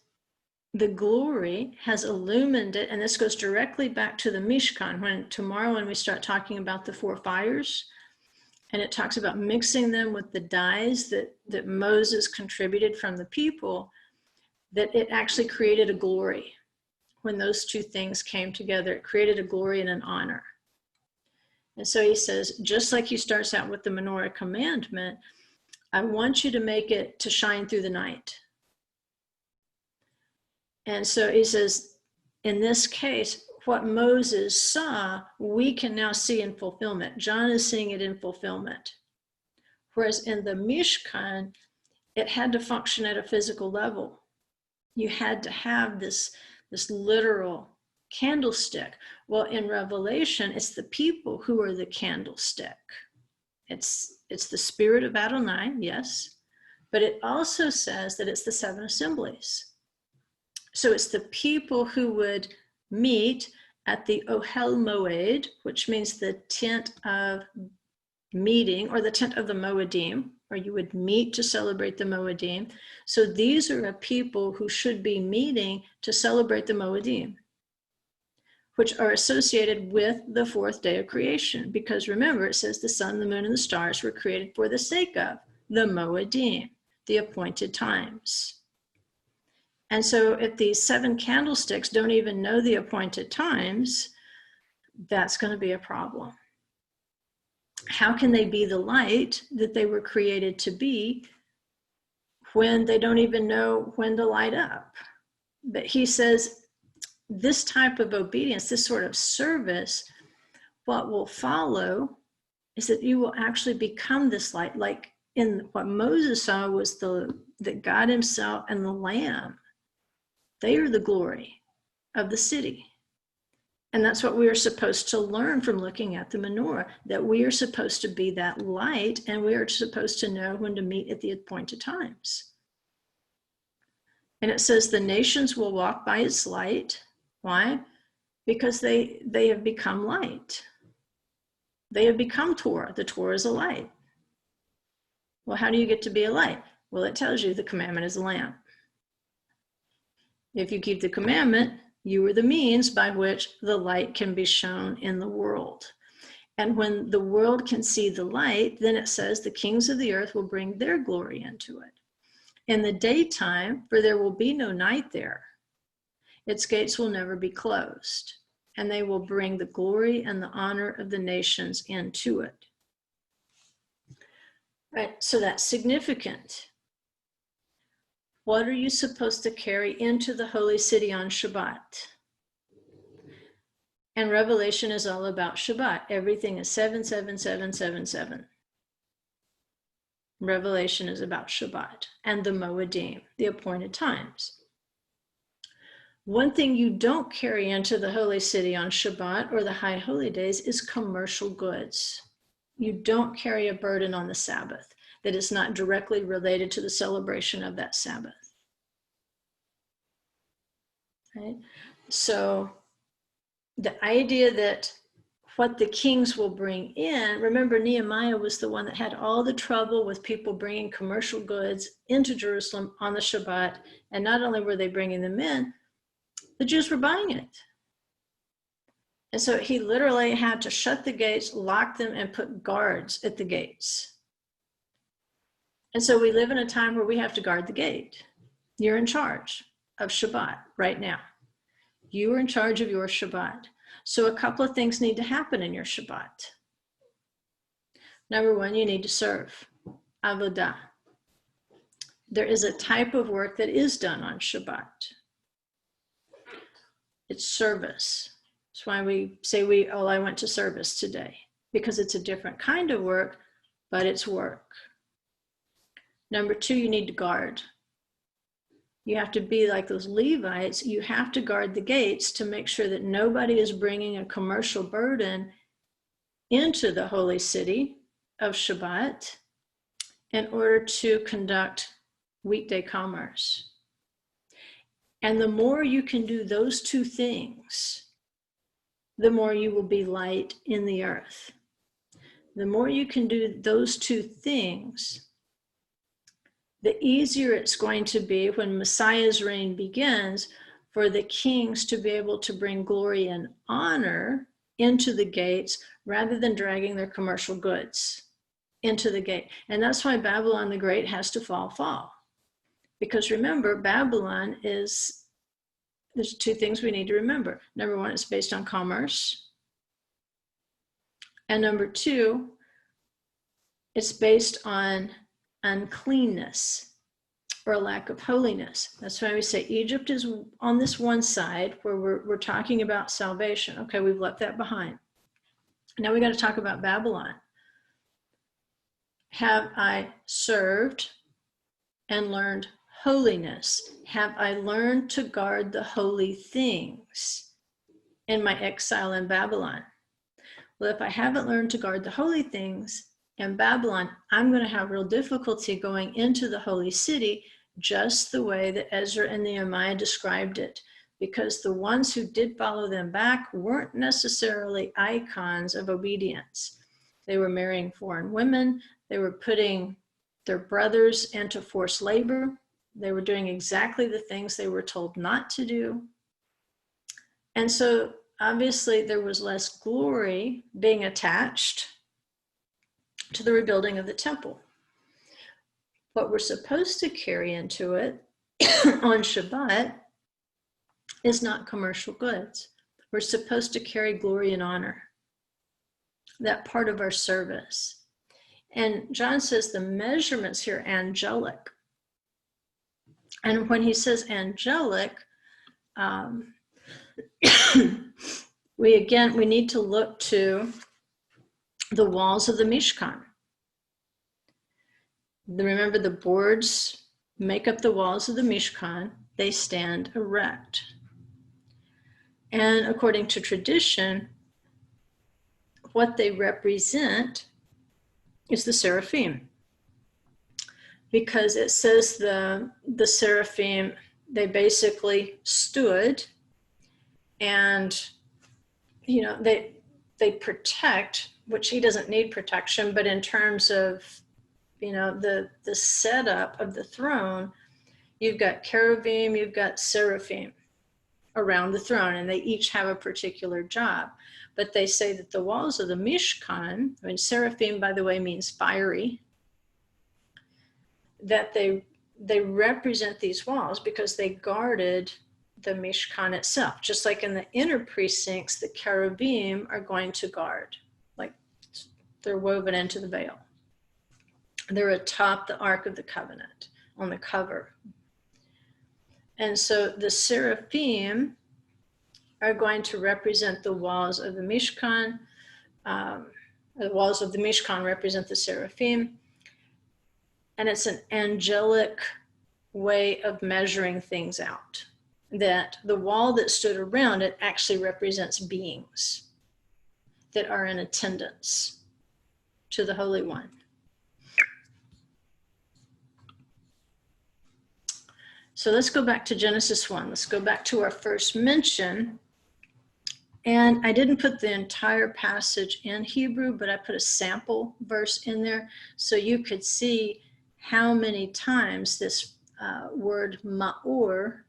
the glory has illumined it, and this goes directly back to the Mishkan. Tomorrow when we start talking about the 4 fires, and it talks about mixing them with the dyes that Moses contributed from the people, that it actually created a glory. When those two things came together, it created a glory and an honor. And so he says, just like he starts out with the menorah commandment, I want you to make it to shine through the night. And so he says, in this case, what Moses saw, we can now see in fulfillment. John is seeing it in fulfillment. Whereas in the Mishkan, it had to function at a physical level. You had to have this literal candlestick. Well, in Revelation, it's the people who are the candlestick. It's the spirit of Adonai, yes, but it also says that it's the 7 assemblies. So it's the people who would meet at the Ohel Moed, which means the tent of meeting, or the tent of the Moedim, or you would meet to celebrate the Moedim. So these are a people who should be meeting to celebrate the Moedim, which are associated with the 4th day of creation. Because remember, it says the sun, the moon, and the stars were created for the sake of the Moedim, the appointed times. And so if these 7 candlesticks don't even know the appointed times, that's going to be a problem. How can they be the light that they were created to be when they don't even know when to light up? But he says, this type of obedience, this sort of service, what will follow is that you will actually become this light. Like in what Moses saw was that God himself and the Lamb, they are the glory of the city. And that's what we are supposed to learn from looking at the menorah, that we are supposed to be that light, and we are supposed to know when to meet at the appointed times. And it says the nations will walk by its light. Why? Because they have become light. They have become Torah. The Torah is a light. Well, how do you get to be a light? Well, it tells you the commandment is a lamp. If you keep the commandment, you are the means by which the light can be shown in the world. And when the world can see the light, then it says the kings of the earth will bring their glory into it. In the daytime, for there will be no night there, its gates will never be closed, and they will bring the glory and the honor of the nations into it. Right, so that's significant. What are you supposed to carry into the holy city on Shabbat? And Revelation is all about Shabbat. Everything is 77777. Revelation is about Shabbat and the Moedim, the appointed times. One thing you don't carry into the holy city on Shabbat or the high holy days is commercial goods. You don't carry a burden on the Sabbath that is not directly related to the celebration of that Sabbath. Right? So the idea that what the kings will bring in, remember Nehemiah was the one that had all the trouble with people bringing commercial goods into Jerusalem on the Shabbat, and not only were they bringing them in, the Jews were buying it. And so he literally had to shut the gates, lock them, and put guards at the gates. And so we live in a time where we have to guard the gate. You're in charge of Shabbat right now. You are in charge of your Shabbat. So a couple of things need to happen in your Shabbat. Number one, you need to serve. Avodah. There is a type of work that is done on Shabbat. It's service. That's why we say I went to service today, because it's a different kind of work, but it's work. Number two, you need to guard. You have to be like those Levites. You have to guard the gates to make sure that nobody is bringing a commercial burden into the holy city of Shabbat in order to conduct weekday commerce. And the more you can do those two things, the more you will be light in the earth. The more you can do those two things, the easier it's going to be when Messiah's reign begins for the kings to be able to bring glory and honor into the gates rather than dragging their commercial goods into the gate. And that's why Babylon the Great has to fall. Because remember, Babylon there's two things we need to remember. Number one, it's based on commerce. And number two, it's based on uncleanness or lack of holiness. That's why we say Egypt is on this one side where we're talking about salvation. Okay, we've left that behind. Now we got to talk about Babylon. Have I served and learned holiness? Have I learned to guard the holy things in my exile in Babylon? Well, if I haven't learned to guard the holy things in Babylon, I'm going to have real difficulty going into the holy city just the way that Ezra and Nehemiah described it, because the ones who did follow them back weren't necessarily icons of obedience. They were marrying foreign women. They were putting their brothers into forced labor. They were doing exactly the things they were told not to do. And so obviously there was less glory being attached to the rebuilding of the temple. What we're supposed to carry into it on Shabbat is not commercial goods. We're supposed to carry glory and honor, that part of our service. And John says the measurements here are angelic. And when he says angelic, we need to look to the walls of the Mishkan. Remember, the boards make up the walls of the Mishkan. They stand erect. And according to tradition, what they represent is the seraphim. Because it says the seraphim, they basically stood and, you know, they protect, which he doesn't need protection, but in terms of, you know, the setup of the throne, you've got cherubim, you've got seraphim around the throne, and they each have a particular job. But they say that the walls of the Mishkan, I mean, seraphim, by the way, means fiery, that they represent these walls because they guarded the Mishkan itself. Just like in the inner precincts, the cherubim are going to guard, like they're woven into the veil. They're atop the Ark of the Covenant on the cover. And so the seraphim are going to represent the walls of the Mishkan. The walls of the Mishkan represent the seraphim. And it's an angelic way of measuring things out. That the wall that stood around it actually represents beings that are in attendance to the Holy One. So let's go back to Genesis 1. Let's go back to our first mention. And I didn't put the entire passage in Hebrew, but I put a sample verse in there so you could see how many times this word ma'or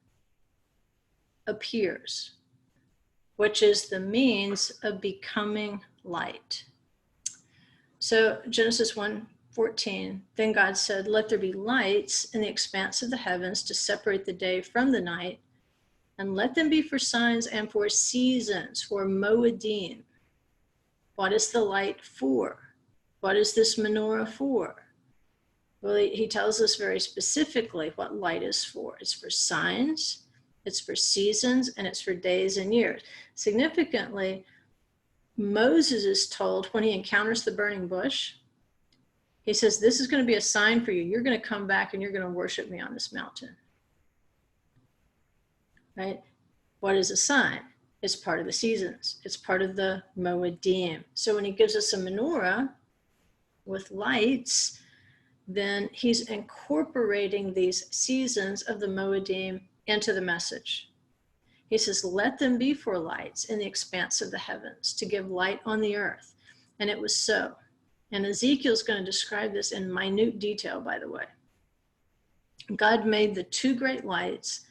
appears, which is the means of becoming light. So Genesis 1:14, then God said, let there be lights in the expanse of the heavens to separate the day from the night, and let them be for signs and for seasons, for moedim. What is the light for? What is this menorah for? Well, he tells us very specifically what light is for. It's for signs, it's for seasons, and it's for days and years. Significantly, Moses is told when he encounters the burning bush, he says, this is going to be a sign for you. You're going to come back and you're going to worship me on this mountain. Right? What is a sign? It's part of the seasons. It's part of the moedim. So when he gives us a menorah with lights, then he's incorporating these seasons of the moedim into the message. He says, let them be for lights in the expanse of the heavens to give light on the earth. And it was so. And Ezekiel's going to describe this in minute detail, by the way. God made the two great lights,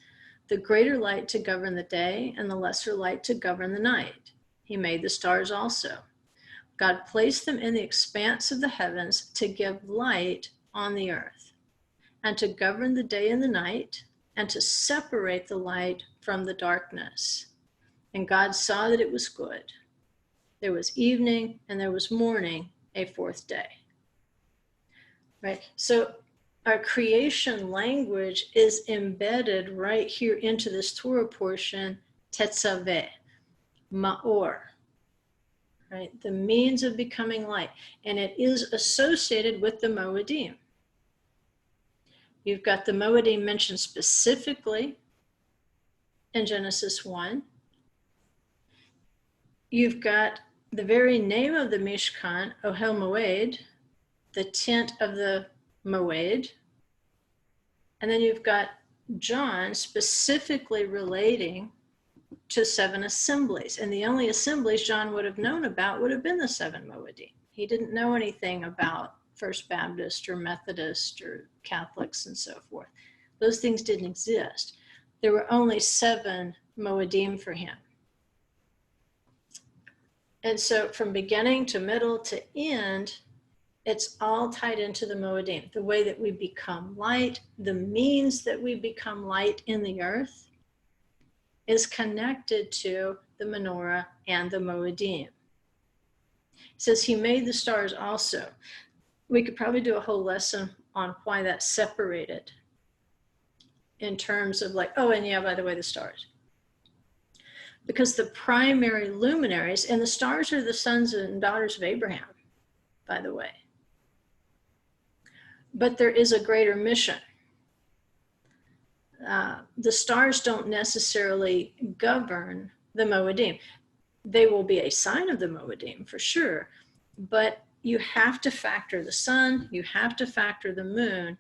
the greater light to govern the day and the lesser light to govern the night. He made the stars also. God placed them in the expanse of the heavens to give light on the earth, and to govern the day and the night, and to separate the light from the darkness. And God saw that it was good. There was evening and there was morning, a fourth day. Right? So our creation language is embedded right here into this Torah portion, Tetzaveh, Ma'or. Right? The means of becoming light. And it is associated with the moedim. You've got the moedim mentioned specifically in Genesis 1. You've got the very name of the Mishkan, Ohel Moed, the tent of the Moed. And then you've got John specifically relating to 7 assemblies. And the only assemblies John would have known about would have been the 7 moedim. He didn't know anything about First Baptist or Methodist or Catholics and so forth. Those things didn't exist. There were only 7 moedim for him. And so from beginning to middle to end, it's all tied into the moedim, the way that we become light, the means that we become light in the earth is connected to the menorah and the moedim. It says he made the stars also. We could probably do a whole lesson on why that's separated in terms of like, oh, and yeah, by the way, the stars. Because the primary luminaries, and the stars are the sons and daughters of Abraham, by the way. but there is a greater mission. The stars don't necessarily govern the Moedim. They will be a sign of the Moedim for sure, but you have to factor the sun, you have to factor the moon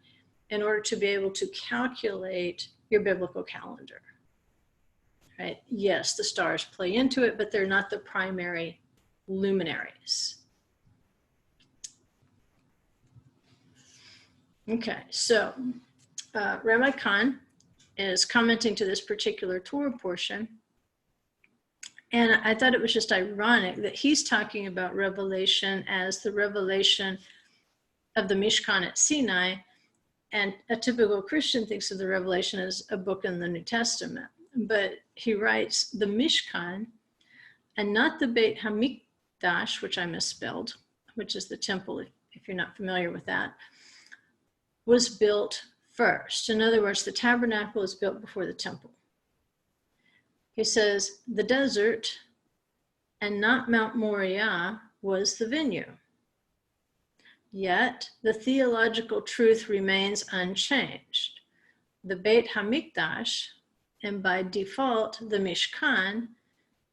in order to be able to calculate your biblical calendar. Right? Yes, the stars play into it, but they're not the primary luminaries. Okay, so Rabbi Kahn is commenting to this particular Torah portion, and I thought it was just ironic that he's talking about Revelation as the revelation of the Mishkan at Sinai, and a typical Christian thinks of the Revelation as a book in the New Testament. But he writes the Mishkan, and not the Beit HaMikdash, which I misspelled, which is the temple, if you're not familiar with that, was built first. In other words, the tabernacle was built before the temple. He says the desert and not Mount Moriah was the venue. Yet the theological truth remains unchanged. The Beit HaMikdash, and by default the Mishkan,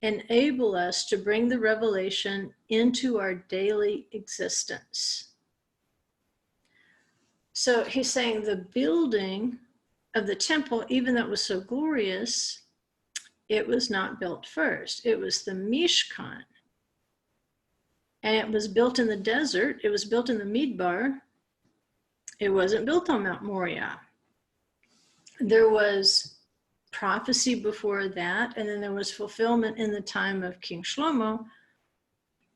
enable us to bring the revelation into our daily existence. So he's saying the building of the temple, even though it was so glorious, it was not built first. It was the Mishkan. And it was built in the desert. It was built in the Midbar. It wasn't built on Mount Moriah. There was prophecy before that, and then there was fulfillment in the time of King Shlomo.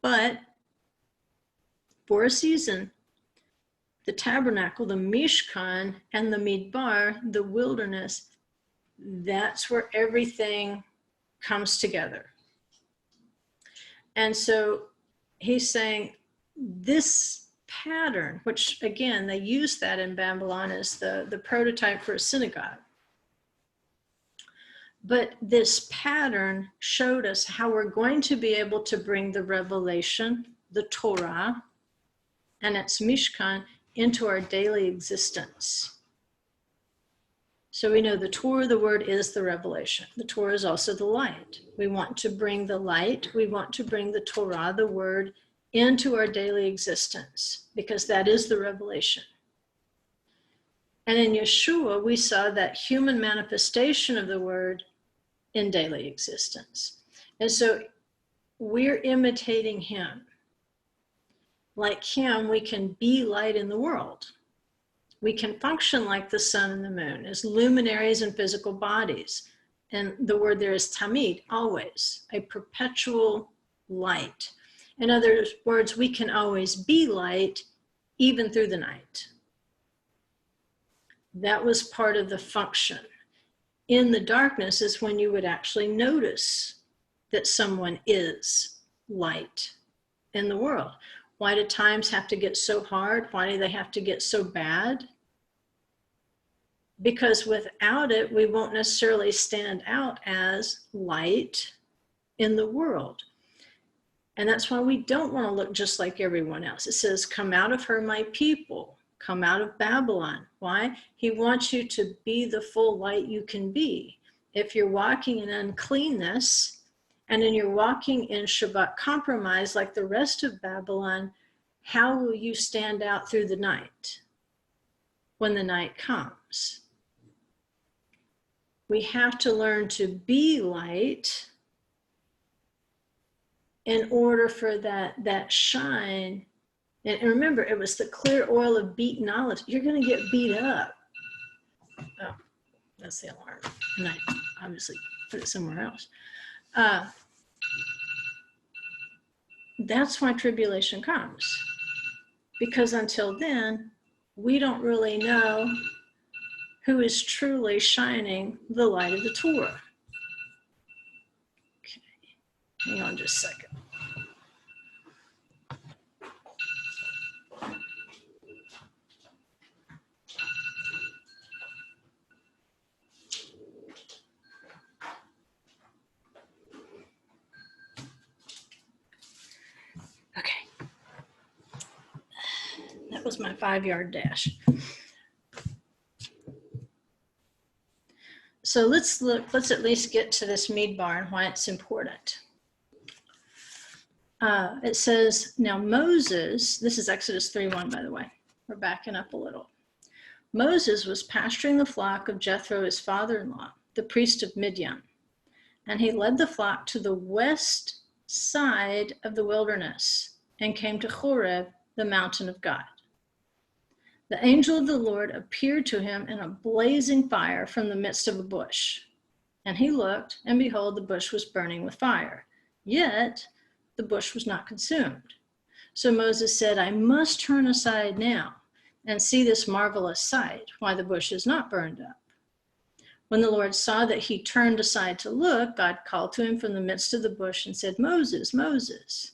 But for a season, the tabernacle, the Mishkan, and the Midbar, the wilderness, that's where everything comes together. And so he's saying this pattern, which again, they use that in Babylon as the prototype for a synagogue. But this pattern showed us how we're going to be able to bring the revelation, the Torah, and its Mishkan into our daily existence. So we know the Torah, the word, is the revelation. The Torah is also the light. We want to bring the light. We want to bring the Torah, the word, into our daily existence, because that is the revelation. And in Yeshua, we saw that human manifestation of the word in daily existence. And so we're imitating him. Like him, we can be light in the world. We can function like the sun and the moon as luminaries in physical bodies. And the word there is tamid, always, a perpetual light. In other words, we can always be light, even through the night. That was part of the function. In the darkness is when you would actually notice that someone is light in the world. Why do times have to get so hard? Why do they have to get so bad? Because without it, we won't necessarily stand out as light in the world. And that's why we don't want to look just like everyone else. It says, come out of her, my people. Come out of Babylon. Why? He wants you to be the full light you can be. If you're walking in uncleanness, and then you're walking in Shabbat compromise like the rest of Babylon, how will you stand out through the night when the night comes? We have to learn to be light in order for that shine. And remember, it was the clear oil of beaten olives. You're going to get beat up. Oh, that's the alarm. And I obviously put it somewhere else. That's why tribulation comes. Because until then, we don't really know who is truly shining the light of the Torah. Okay, hang on just a second. That was my 5-yard dash. So let's at least get to this midbar and why it's important. It says, now Moses, this is Exodus 3:1, by the way. We're backing up a little. Moses was pasturing the flock of Jethro, his father-in-law, the priest of Midian, and he led the flock to the west side of the wilderness and came to Horeb, the mountain of God. The angel of the Lord appeared to him in a blazing fire from the midst of a bush. And he looked, and behold, the bush was burning with fire. Yet the bush was not consumed. So Moses said, I must turn aside now and see this marvelous sight, why the bush is not burned up. When the Lord saw that he turned aside to look, God called to him from the midst of the bush and said, Moses, Moses.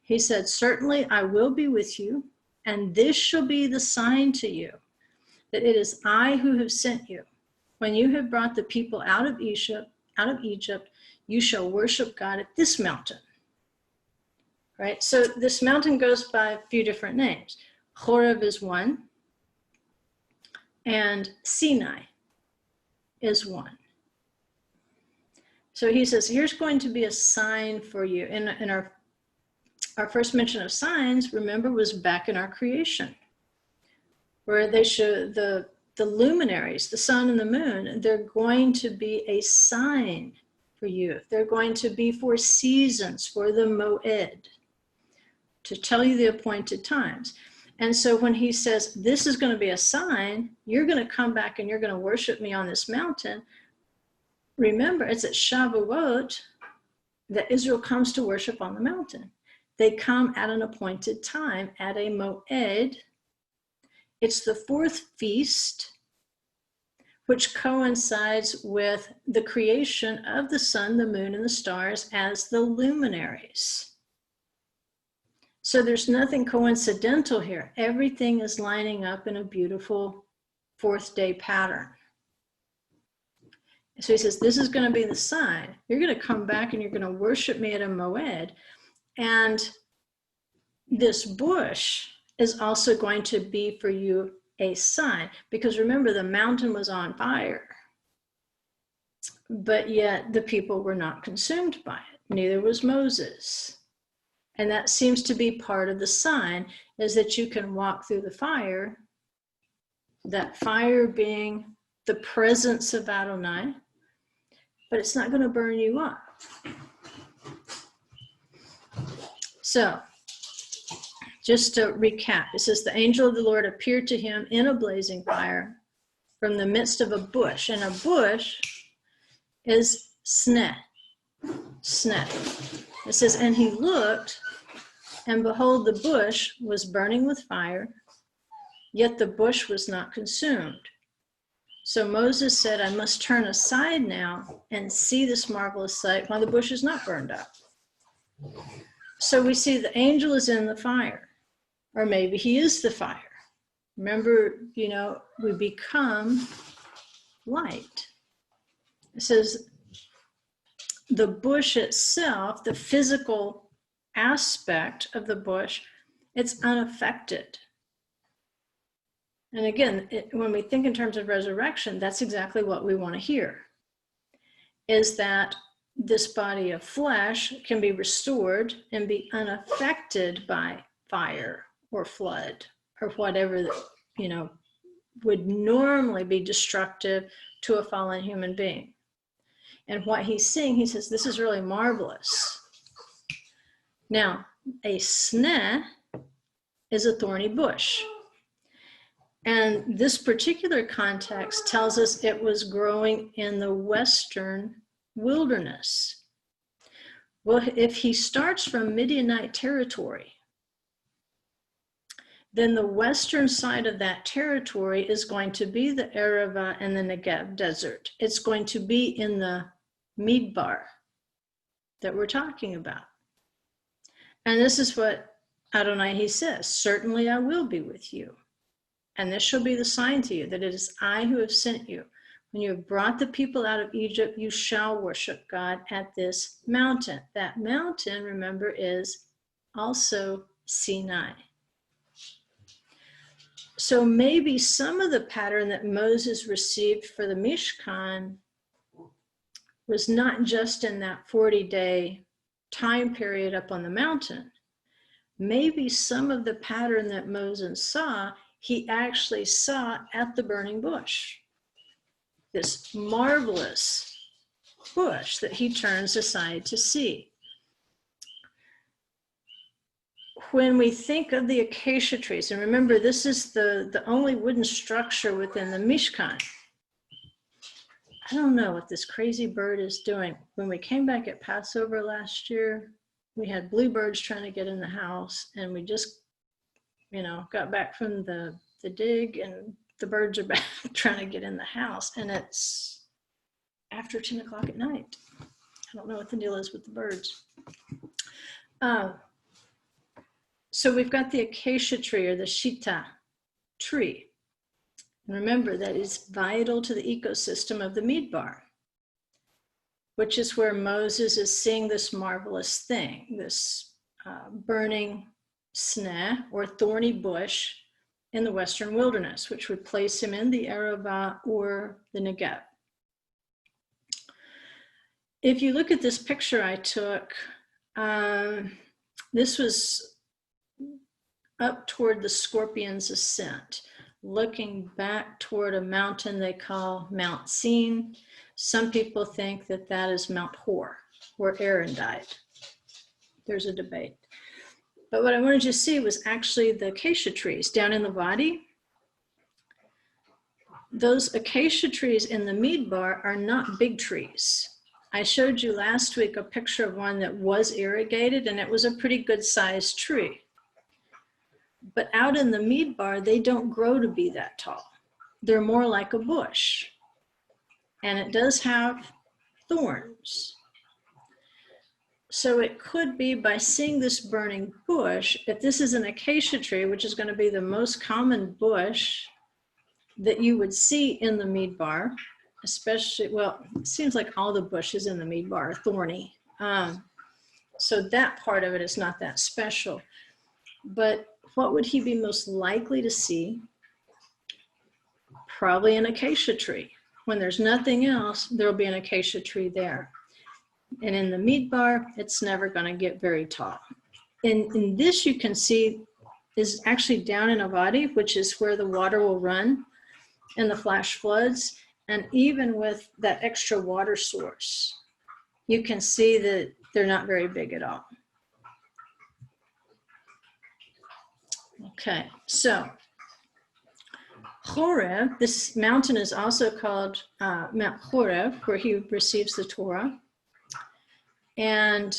He said, certainly I will be with you, and this shall be the sign to you, that it is I who have sent you. When you have brought the people out of Egypt, you shall worship God at this mountain. Right? So this mountain goes by a few different names. Horeb is one, and Sinai is one. So he says, here's going to be a sign for you. In our first mention of signs, remember, was back in our creation, where they show the luminaries, the sun and the moon, they're going to be a sign for you. They're going to be for seasons, for the moed, to tell you the appointed times. And so when he says, this is going to be a sign, you're going to come back and you're going to worship me on this mountain. Remember, it's at Shavuot that Israel comes to worship on the mountain. They come at an appointed time, at a moed. It's the fourth feast, which coincides with the creation of the sun, the moon, and the stars as the luminaries. So there's nothing coincidental here. Everything is lining up in a beautiful fourth day pattern. So he says, this is going to be the sign. You're going to come back and you're going to worship me at a moed. And this bush is also going to be for you a sign, because remember, the mountain was on fire, but yet the people were not consumed by it. Neither was Moses. And that seems to be part of the sign, is that you can walk through the fire, that fire being the presence of Adonai, but it's not going to burn you up. So, just to recap, it says, the angel of the Lord appeared to him in a blazing fire from the midst of a bush. And a bush is sneh. Sneh. It says, and he looked, and behold, the bush was burning with fire, yet the bush was not consumed. So Moses said, I must turn aside now and see this marvelous sight, while the bush is not burned up. So we see the angel is in the fire, or maybe he is the fire. Remember, we become light. It says the bush itself, the physical aspect of the bush, it's unaffected. And again, when we think in terms of resurrection, that's exactly what we want to hear, is that this body of flesh can be restored and be unaffected by fire or flood or whatever would normally be destructive to a fallen human being. And what he's seeing, he says, this is really marvelous. Now, a sneh is a thorny bush. And this particular context tells us it was growing in the western wilderness. Well, if he starts from Midianite territory, then the western side of that territory is going to be the Arava and the Negev desert. It's going to be in the midbar that we're talking about. And this is what Adonai, he says, certainly I will be with you. And this shall be the sign to you, that it is I who have sent you. When you have brought the people out of Egypt, you shall worship God at this mountain. That mountain, remember, is also Sinai. So maybe some of the pattern that Moses received for the Mishkan was not just in that 40-day time period up on the mountain. Maybe some of the pattern that Moses saw, he actually saw at the burning bush. This marvelous bush that he turns aside to see. When we think of the acacia trees, and remember, this is the only wooden structure within the Mishkan. I don't know what this crazy bird is doing. When we came back at Passover last year, we had bluebirds trying to get in the house, and we just, got back from the dig, and the birds are back trying to get in the house, and it's after 10 o'clock at night. I don't know what the deal is with the birds. So we've got the acacia tree, or the shita tree. And remember, that is vital to the ecosystem of the Midbar, which is where Moses is seeing this marvelous thing, this burning sneh, or thorny bush, in the western wilderness, which would place him in the Arava or the Negev. If you look at this picture I took, this was up toward the Scorpion's Ascent, looking back toward a mountain they call Mount Sin. Some people think that that is Mount Horeb, where Aaron died. There's a debate. But what I wanted you to see was actually the acacia trees down in the Wadi. Those acacia trees in the Midbar are not big trees. I showed you last week a picture of one that was irrigated, and it was a pretty good sized tree. But out in the Midbar, they don't grow to be that tall. They're more like a bush. And it does have thorns. So it could be, by seeing this burning bush, if this is an acacia tree, which is going to be the most common bush that you would see in the Midbar, especially, well, it seems like all the bushes in the Midbar are thorny. So that part of it is not that special. But what would he be most likely to see? Probably an acacia tree. When there's nothing else, there'll be an acacia tree there. And in the Midbar, it's never going to get very tall. In this, you can see, is actually down in a Wadi, which is where the water will run in the flash floods. And even with that extra water source, you can see that they're not very big at all. Okay, so Horeb, this mountain is also called Mount Horeb, where he receives the Torah. And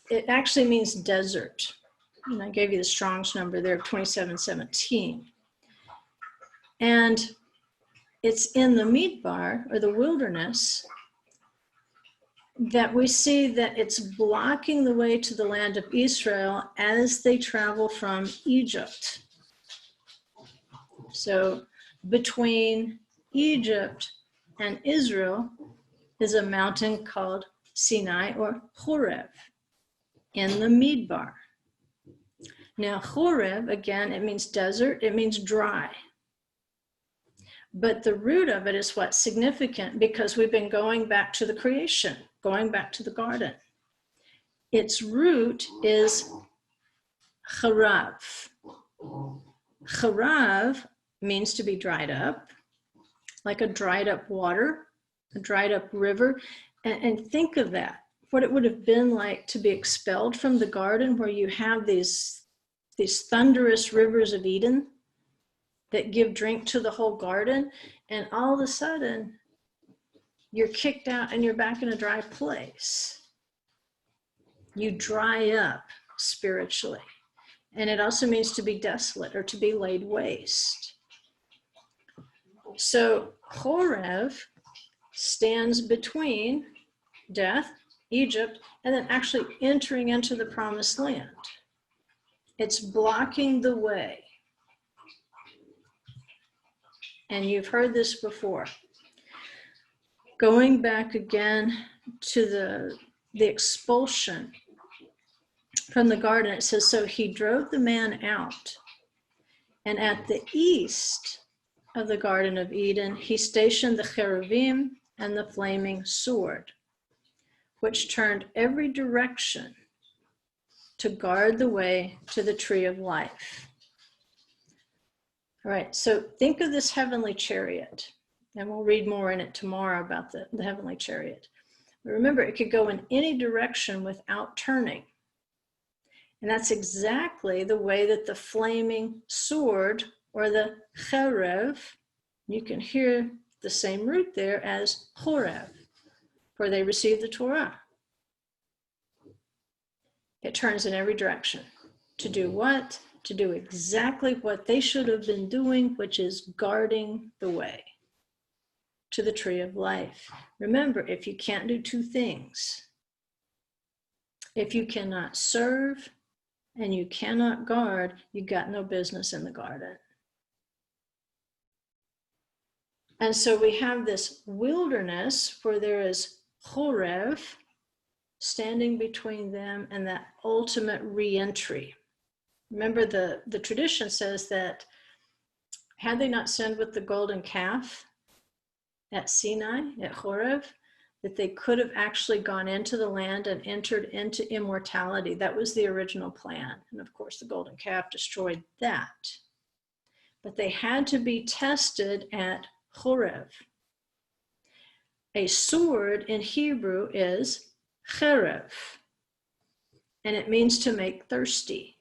it actually means desert. And I gave you the Strong's number there of 2717. And it's in the Midbar, or the wilderness, that we see that it's blocking the way to the land of Israel as they travel from Egypt. So between Egypt and Israel is a mountain called Sinai, or Horeb, in the Midbar. Now Horeb, again, it means desert, it means dry. But the root of it is what's significant, because we've been going back to the creation, going back to the garden. Its root is charav. Charav means to be dried up, like a dried up water, a dried up river. And think of that, what it would have been like to be expelled from the garden, where you have these thunderous rivers of Eden that give drink to the whole garden, and all of a sudden you're kicked out and you're back in a dry place. You dry up spiritually. And it also means to be desolate, or to be laid waste. So Horeb stands between death, Egypt, and then actually entering into the promised land. It's blocking the way. And you've heard this before. Going back again to the expulsion from the garden, it says, so he drove the man out, And at the east of the Garden of Eden, he stationed the cherubim and the flaming sword, which turned every direction to guard the way to the tree of life. All right, so think of this heavenly chariot, and we'll read more in it tomorrow about the heavenly chariot. But remember, it could go in any direction without turning. And that's exactly the way that the flaming sword, or the cherub, you can hear the same root there as Horeb, where they received the Torah. It turns in every direction. To do what? To do exactly what they should have been doing, which is guarding the way to the tree of life. Remember, if you can't do two things, if you cannot serve and you cannot guard, you got no business in the garden. And so we have this wilderness where there is Horeb standing between them and that ultimate re-entry. Remember, the tradition says that had they not sinned with the golden calf at Sinai, at Horeb, that they could have actually gone into the land and entered into immortality. That was the original plan. And of course, the golden calf destroyed that. But they had to be tested at Horeb. A sword in Hebrew is cherub, and it means to make thirsty.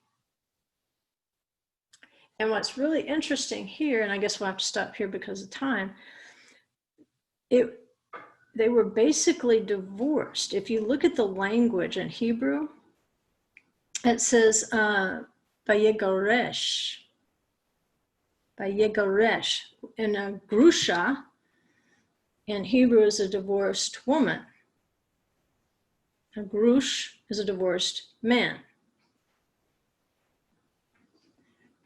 And what's really interesting here, and I guess we'll have to stop here because of time, they were basically divorced. If you look at the language in Hebrew, it says vayegaresh. Vayegaresh. And a grusha in Hebrew is a divorced woman. A grush is a divorced man.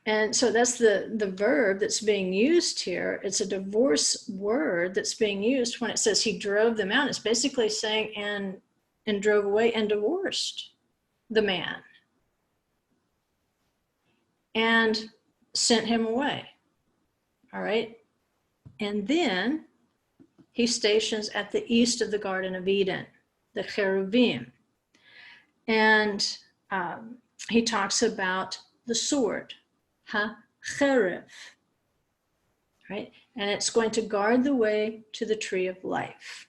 And so that's the verb that's being used here. It's a divorce word that's being used when it says he drove them out. It's basically saying and drove away and divorced the man and sent him away. All right. And then he stations at the east of the Garden of Eden, the cherubim. And he talks about the sword. Ha-cheref, right? And it's going to guard the way to the tree of life.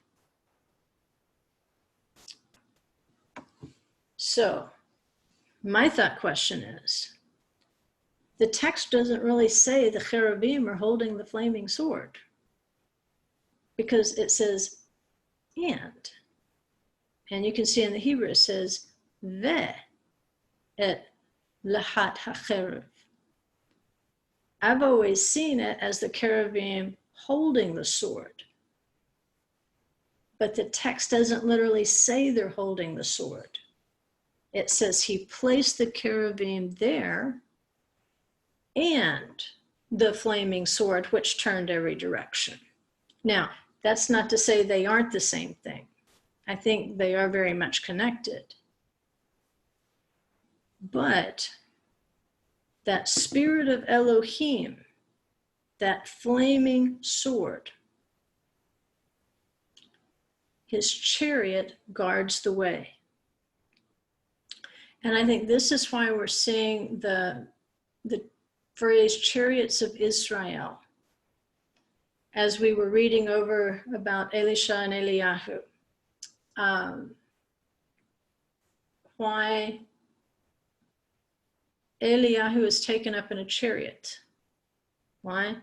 So my thought question is, the text doesn't really say the cherubim are holding the flaming sword, because it says and you can see in the Hebrew it says ve et lahat ha-cheref. I've always seen it as the cherubim holding the sword. But the text doesn't literally say they're holding the sword. It says he placed the cherubim there and the flaming sword, which turned every direction. Now, that's not to say they aren't the same thing. I think they are very much connected. But that spirit of Elohim, that flaming sword, his chariot guards the way. And I think this is why we're seeing the phrase chariots of Israel. As we were reading over about Elisha and Eliyahu, why Eliyahu is taken up in a chariot. Why?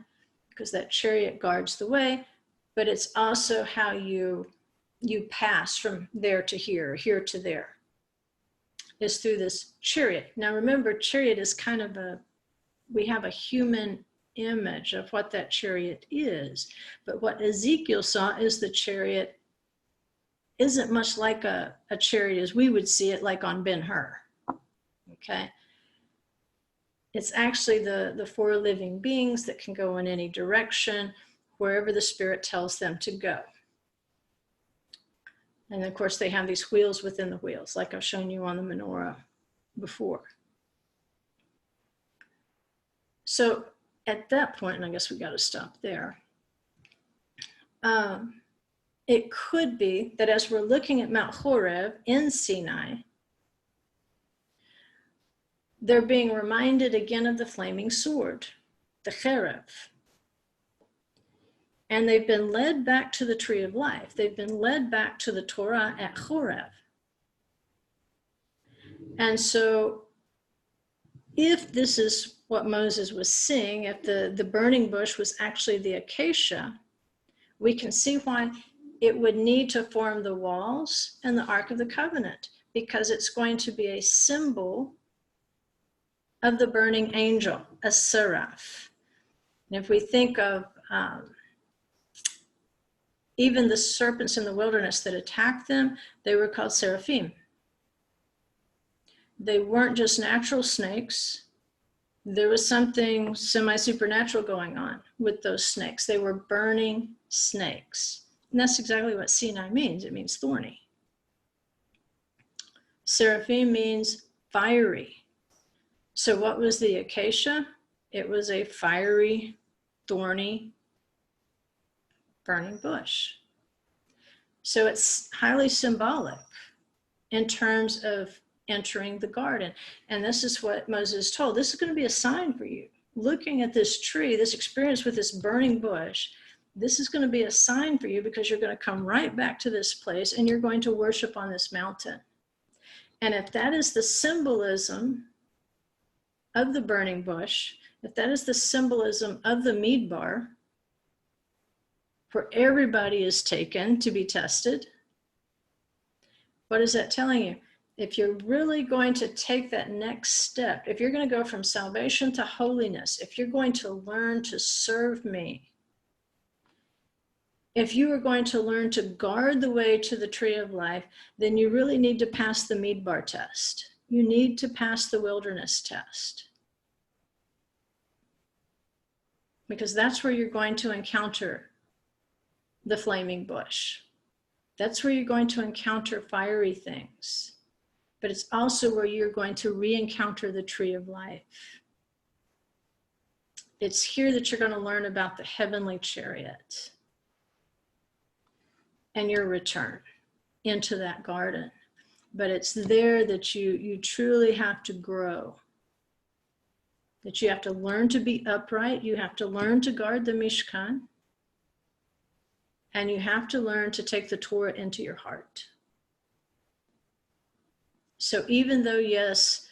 Because that chariot guards the way, but it's also how you pass from there to here, here to there, is through this chariot. Now remember, chariot is kind of we have a human image of what that chariot is, but what Ezekiel saw is the chariot isn't much like a chariot as we would see it, like on Ben-Hur, okay? It's actually the four living beings that can go in any direction, wherever the Spirit tells them to go. And of course, they have these wheels within the wheels, like I've shown you on the menorah before. So at that point, and I guess we got to stop there, it could be that as we're looking at Mount Horeb in Sinai, they're being reminded again of the flaming sword, the cherub. And they've been led back to the tree of life. They've been led back to the Torah at Horeb. And so if this is what Moses was seeing, if the burning bush was actually the acacia, we can see why it would need to form the walls and the Ark of the Covenant, because it's going to be a symbol of the burning angel, a seraph. And if we think of even the serpents in the wilderness that attacked them, they were called seraphim. They weren't just natural snakes. There was something semi-supernatural going on with those snakes. They were burning snakes. And that's exactly what Sinai means. It means thorny. Seraphim means fiery. So what was the acacia? It was a fiery, thorny, burning bush. So it's highly symbolic in terms of entering the garden. And this is what Moses told. This is going to be a sign for you. Looking at this tree, this experience with this burning bush, this is going to be a sign for you, because you're going to come right back to this place and you're going to worship on this mountain. And if that is the symbolism of the burning bush, if that is the symbolism of the midbar, where everybody is taken to be tested, what is that telling you? If you're really going to take that next step, if you're going to go from salvation to holiness, if you're going to learn to serve me, if you are going to learn to guard the way to the tree of life, then you really need to pass the midbar test. You need to pass the wilderness test. Because that's where you're going to encounter the flaming bush. That's where you're going to encounter fiery things. But it's also where you're going to re-encounter the tree of life. It's here that you're going to learn about the heavenly chariot and your return into that garden. But it's there that you truly have to grow. That you have to learn to be upright. You have to learn to guard the Mishkan. And you have to learn to take the Torah into your heart. So even though, yes,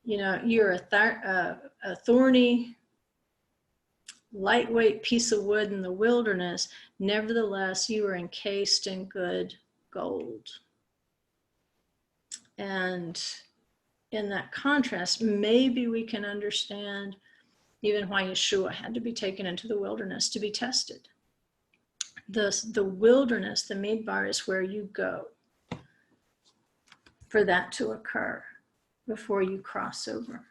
you're a thorny, lightweight piece of wood in the wilderness, nevertheless, you are encased in good gold. And in that contrast, maybe we can understand even why Yeshua had to be taken into the wilderness to be tested. The wilderness, the midbar, is where you go for that to occur before you cross over.